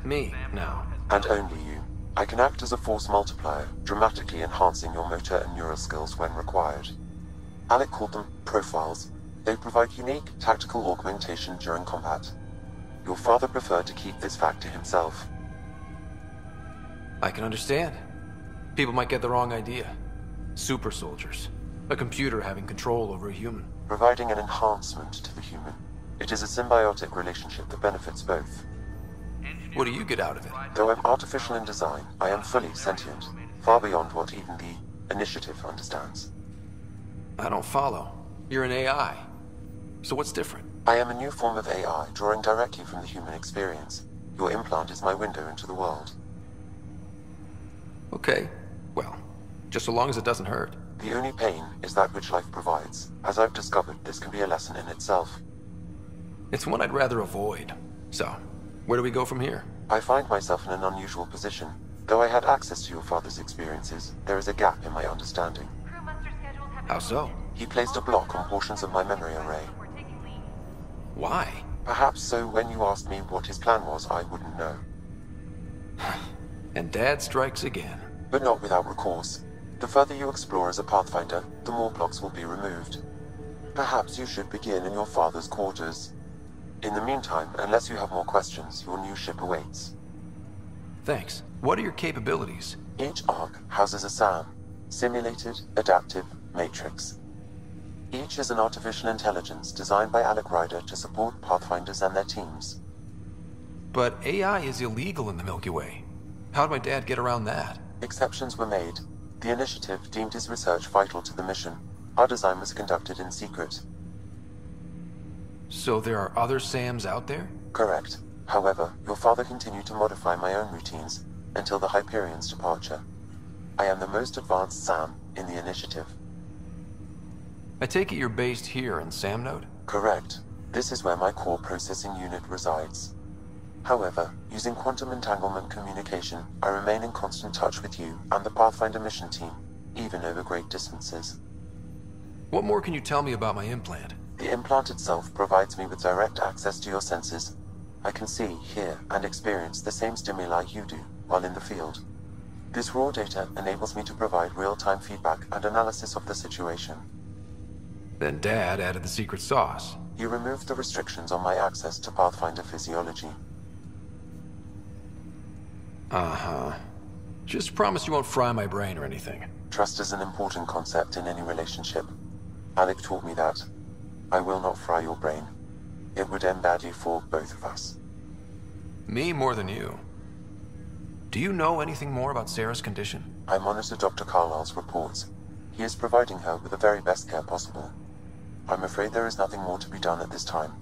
me now. And only you. I can act as a force multiplier, dramatically enhancing your motor and neural skills when required. Alec called them profiles. They provide unique tactical augmentation during combat. Your father preferred to keep this fact to himself. I can understand. People might get the wrong idea. Super soldiers. A computer having control over a human. Providing an enhancement to the human. It is a symbiotic relationship that benefits both. What do you get out of it? Though I'm artificial in design, I am fully sentient, far beyond what even the Initiative understands. I don't follow. You're an AI. So what's different? I am a new form of AI, drawing directly from the human experience. Your implant is my window into the world. Okay. Well, just so long as it doesn't hurt. The only pain is that which life provides. As I've discovered, this can be a lesson in itself. It's one I'd rather avoid. So, where do we go from here? I find myself in an unusual position. Though I had access to your father's experiences, there is a gap in my understanding. How so? He placed a block on portions of my memory array. Why? Perhaps so when you asked me what his plan was, I wouldn't know. And Dad strikes again. But not without recourse. The further you explore as a Pathfinder, the more blocks will be removed. Perhaps you should begin in your father's quarters. In the meantime, unless you have more questions, your new ship awaits. Thanks. What are your capabilities? Each arc houses a SAM, Simulated Adaptive Matrix. Each is an artificial intelligence designed by Alec Ryder to support Pathfinders and their teams. But AI is illegal in the Milky Way. How'd my dad get around that? Exceptions were made. The Initiative deemed his research vital to the mission. Our design was conducted in secret. So there are other SAMs out there? Correct. However, your father continued to modify my own routines until the Hyperion's departure. I am the most advanced SAM in the Initiative. I take it you're based here in Sam Node? Correct. This is where my core processing unit resides. However, using quantum entanglement communication, I remain in constant touch with you and the Pathfinder mission team, even over great distances. What more can you tell me about my implant? The implant itself provides me with direct access to your senses. I can see, hear, and experience the same stimuli you do while in the field. This raw data enables me to provide real-time feedback and analysis of the situation. Then Dad added the secret sauce. You removed the restrictions on my access to Pathfinder physiology. Uh-huh. Just promise you won't fry my brain or anything. Trust is an important concept in any relationship. Alec taught me that. I will not fry your brain. It would end badly for both of us. Me more than you. Do you know anything more about Sarah's condition? I monitor Dr. Carlisle's reports. He is providing her with the very best care possible. I'm afraid there is nothing more to be done at this time.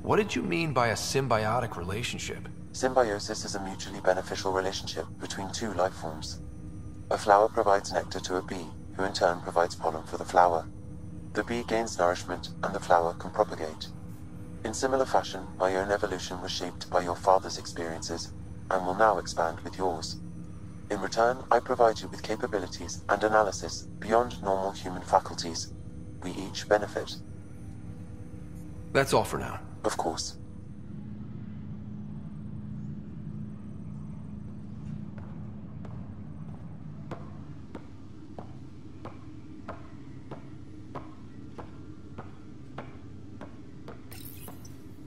What did you mean by a symbiotic relationship? Symbiosis is a mutually beneficial relationship between two life forms. A flower provides nectar to a bee, who in turn provides pollen for the flower. The bee gains nourishment, and the flower can propagate. In similar fashion, my own evolution was shaped by your father's experiences, and will now expand with yours. In return, I provide you with capabilities and analysis beyond normal human faculties. We each benefit. That's all for now. Of course.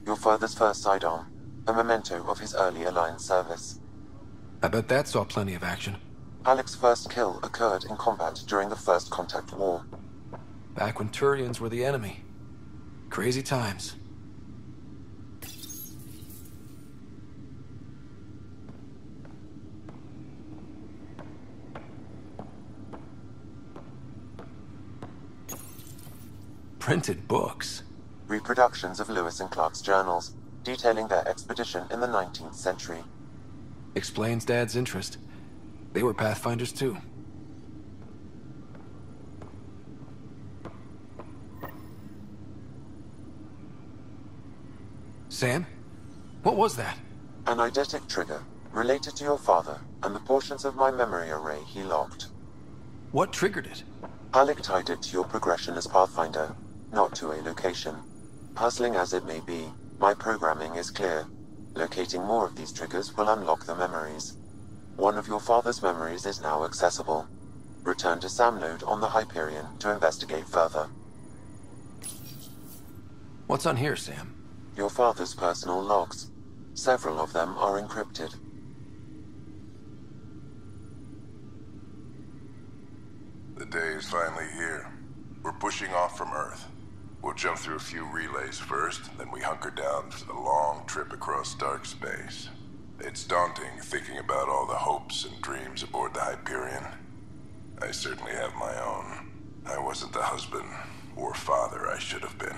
Your father's first sidearm, a memento of his early Alliance service. I bet that saw plenty of action. Alec's first kill occurred in combat during the First Contact War. Back when Turians were the enemy. Crazy times. Printed books? Reproductions of Lewis and Clark's journals, detailing their expedition in the 19th century. Explains Dad's interest. They were Pathfinders too. Sam? What was that? An eidetic trigger, related to your father, and the portions of my memory array he locked. What triggered it? Alec tied it to your progression as Pathfinder, not to a location. Puzzling as it may be, my programming is clear. Locating more of these triggers will unlock the memories. One of your father's memories is now accessible. Return to Sam node on the Hyperion to investigate further. What's on here, Sam? Your father's personal logs. Several of them are encrypted. The day is finally here. We're pushing off from Earth. We'll jump through a few relays first, then we hunker down for the long trip across dark space. It's daunting thinking about all the hopes and dreams aboard the Hyperion. I certainly have my own. I wasn't the husband or father I should have been.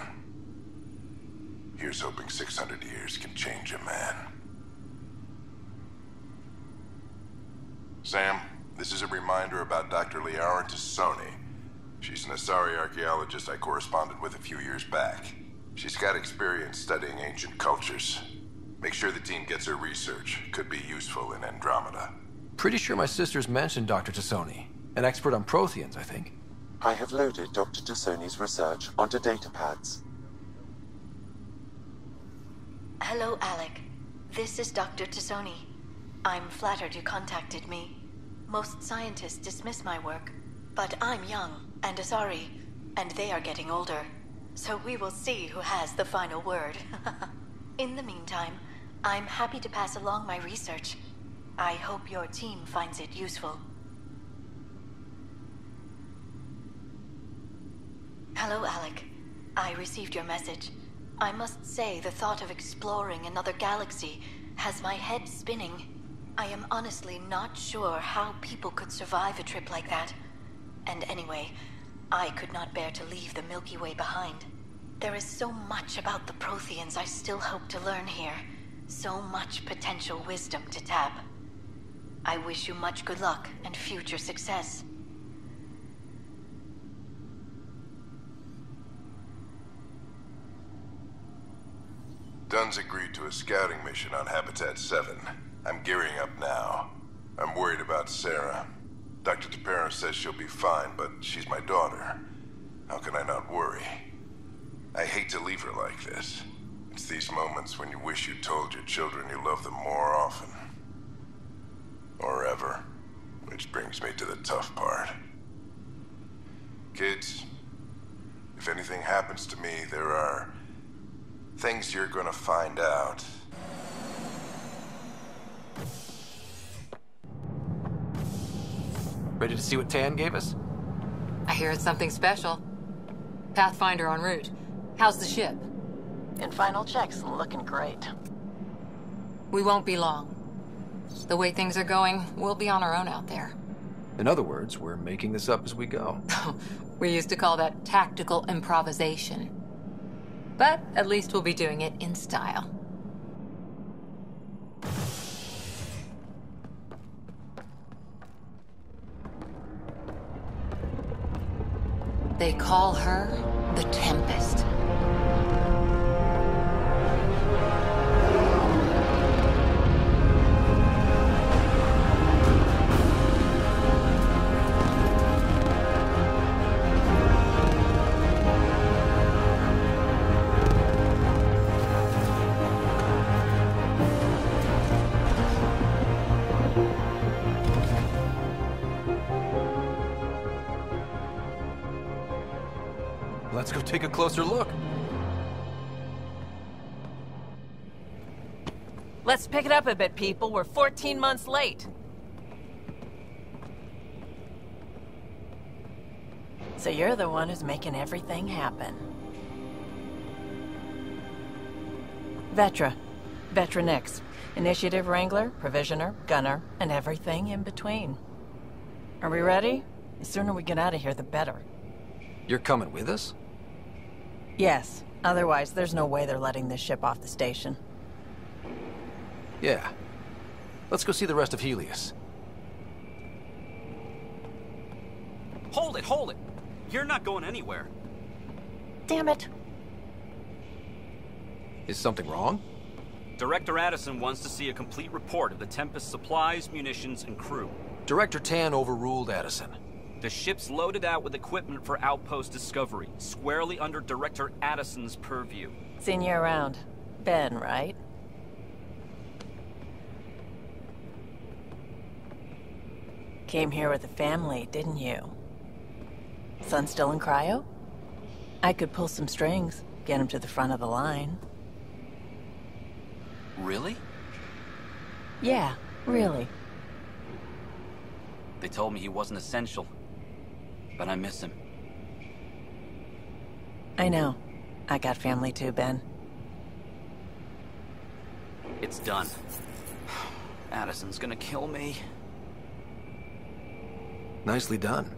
Here's hoping 600 years can change a man. Sam, this is a reminder about Dr. Liara Tassoni. She's an Asari archaeologist I corresponded with a few years back. She's got experience studying ancient cultures. Make sure the team gets her research. Could be useful in Andromeda. Pretty sure my sisters mentioned Dr. Tassoni. An expert on Protheans, I think. I have loaded Dr. Tassoni's research onto datapads. Hello, Alec. This is Dr. Tassoni. I'm flattered you contacted me. Most scientists dismiss my work, but I'm young and Asari, and they are getting older. So we will see who has the final word. In the meantime, I'm happy to pass along my research. I hope your team finds it useful. Hello, Alec. I received your message. I must say the thought of exploring another galaxy has my head spinning. I am honestly not sure how people could survive a trip like that. And anyway, I could not bear to leave the Milky Way behind. There is so much about the Protheans I still hope to learn here. So much potential wisdom to tap. I wish you much good luck and future success. Dunn's agreed to a scouting mission on Habitat 7. I'm gearing up now. I'm worried about Sarah. Dr. Tapera says she'll be fine, but she's my daughter. How can I not worry? I hate to leave her like this. It's these moments when you wish you told your children you love them more often. Or ever. Which brings me to the tough part. Kids, if anything happens to me, there are things you're gonna find out. Ready to see what Tan gave us? I hear it's something special. Pathfinder en route. How's the ship? In final checks, looking great. We won't be long. The way things are going, we'll be on our own out there. In other words, we're making this up as we go. We used to call that tactical improvisation. But at least we'll be doing it in style. They call her the Tempest. Let's go take a closer look. Let's pick it up a bit, people. We're 14 months late. So you're the one who's making everything happen. Vetra. Vetra Nix. Initiative Wrangler, Provisioner, Gunner, and everything in between. Are we ready? The sooner we get out of here, the better. You're coming with us? Yes. Otherwise, there's no way they're letting this ship off the station. Yeah. Let's go see the rest of Helios. Hold it, hold it! You're not going anywhere. Damn it. Is something wrong? Director Addison wants to see a complete report of the Tempest's supplies, munitions, and crew. Director Tan overruled Addison. The ship's loaded out with equipment for outpost discovery, squarely under Director Addison's purview. Seen you around. Ben, right? Came here with a family, didn't you? Son still in cryo? I could pull some strings, get him to the front of the line. Really? Yeah, really. They told me he wasn't essential, but I miss him. I know. I got family too, Ben. It's done. Addison's gonna kill me. Nicely done.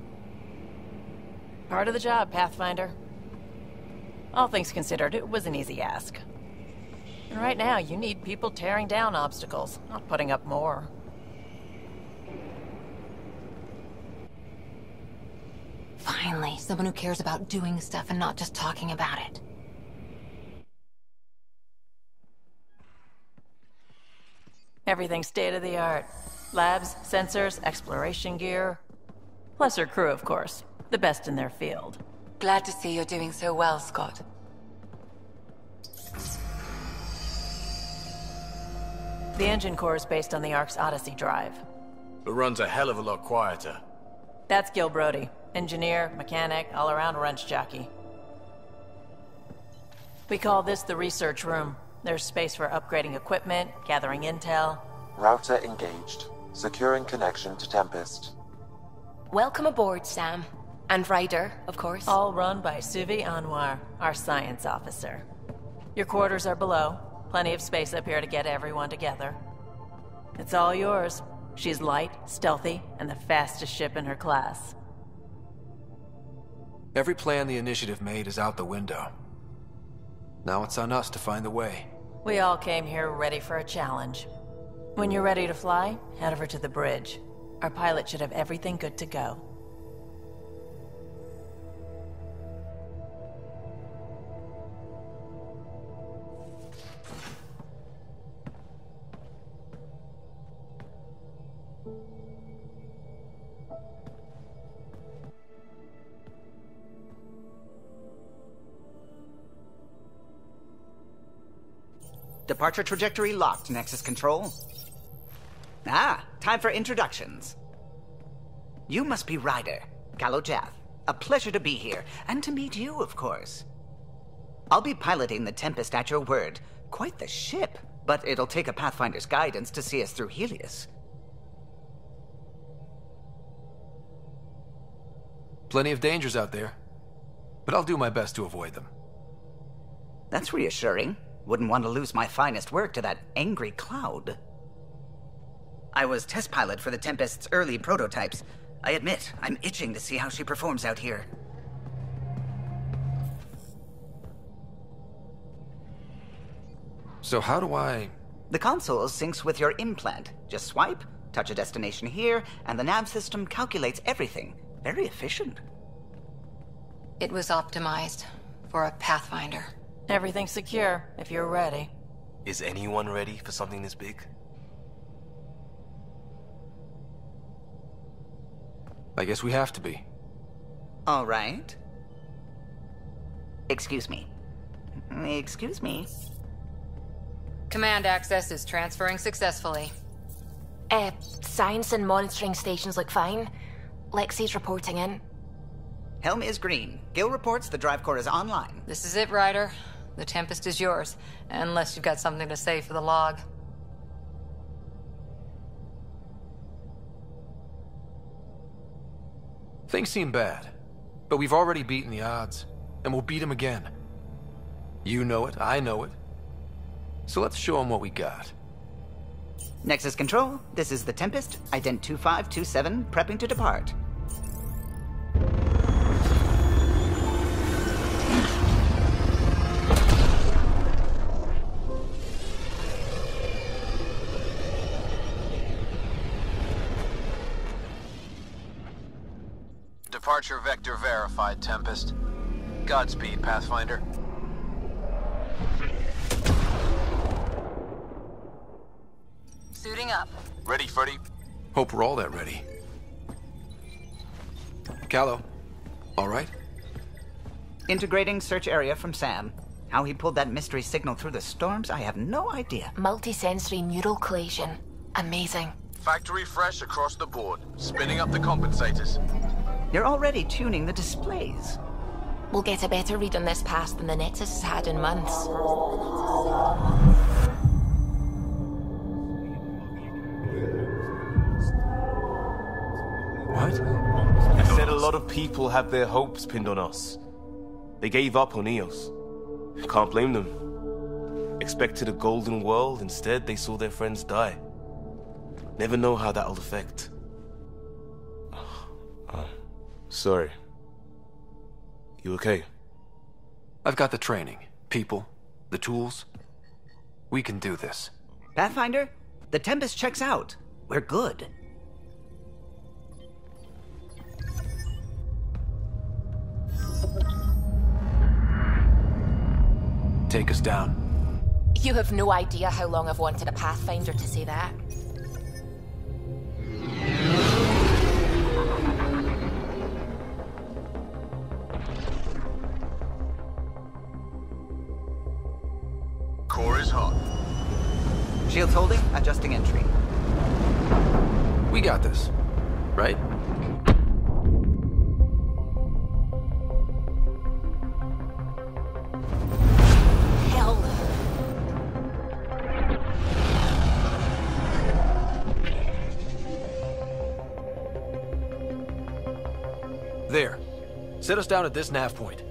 Part of the job, Pathfinder. All things considered, it was an easy ask. And right now, you need people tearing down obstacles, not putting up more. Finally, someone who cares about doing stuff and not just talking about it. Everything's state-of-the-art. Labs, sensors, exploration gear. Plus her crew, of course. The best in their field. Glad to see you're doing so well, Scott. The engine core is based on the Ark's Odyssey drive. It runs a hell of a lot quieter. That's Gil Brody. Engineer, mechanic, all-around wrench jockey. We call this the research room. There's space for upgrading equipment, gathering intel. Router engaged. Securing connection to Tempest. Welcome aboard, Sam. And Ryder, of course. All run by Suvi Anwar, our science officer. Your quarters are below. Plenty of space up here to get everyone together. It's all yours. She's light, stealthy, and the fastest ship in her class. Every plan the Initiative made is out the window. Now it's on us to find the way. We all came here ready for a challenge. When you're ready to fly, head over to the bridge. Our pilot should have everything good to go. Departure trajectory locked, Nexus Control. Ah, time for introductions. You must be Ryder, Kalojath. A pleasure to be here, and to meet you, of course. I'll be piloting the Tempest at your word. Quite the ship, but it'll take a Pathfinder's guidance to see us through Helios. Plenty of dangers out there, but I'll do my best to avoid them. That's reassuring. Wouldn't want to lose my finest work to that angry cloud. I was test pilot for the Tempest's early prototypes. I admit, I'm itching to see how she performs out here. So how do I... The console syncs with your implant. Just swipe, touch a destination here, and the nav system calculates everything. Very efficient. It was optimized for a Pathfinder. Everything's secure, if you're ready. Is anyone ready for something this big? I guess we have to be. All right. Excuse me. Excuse me. Command access is transferring successfully. Science and monitoring stations look fine. Lexi's reporting in. Helm is green. Gil reports the drive core is online. This is it, Ryder. The Tempest is yours, unless you've got something to say for the log. Things seem bad, but we've already beaten the odds, and we'll beat them again. You know it, I know it. So let's show them what we got. Nexus Control, this is the Tempest, Ident 2527, prepping to depart. Departure vector verified, Tempest. Godspeed, Pathfinder. Suiting up. Ready, Freddy? Hope we're all that ready. Callow, all right? Integrating search area from Sam. How he pulled that mystery signal through the storms, I have no idea. Multi-sensory neural collision. Amazing. Factory fresh across the board. Spinning up the compensators. You're already tuning the displays. We'll get a better read on this pass than the Nexus has had in months. What? I said a lot of people have their hopes pinned on us. They gave up on Eos. Can't blame them. Expected a golden world, instead they saw their friends die. Never know how that'll affect. Sorry. You okay? I've got the training, people, the tools. We can do this. Pathfinder, the Tempest checks out. We're good. Take us down. You have no idea how long I've wanted a Pathfinder to say that. Core is hot. Shields holding, adjusting entry. We got this, right? Hell. There. Set us down at this nav point.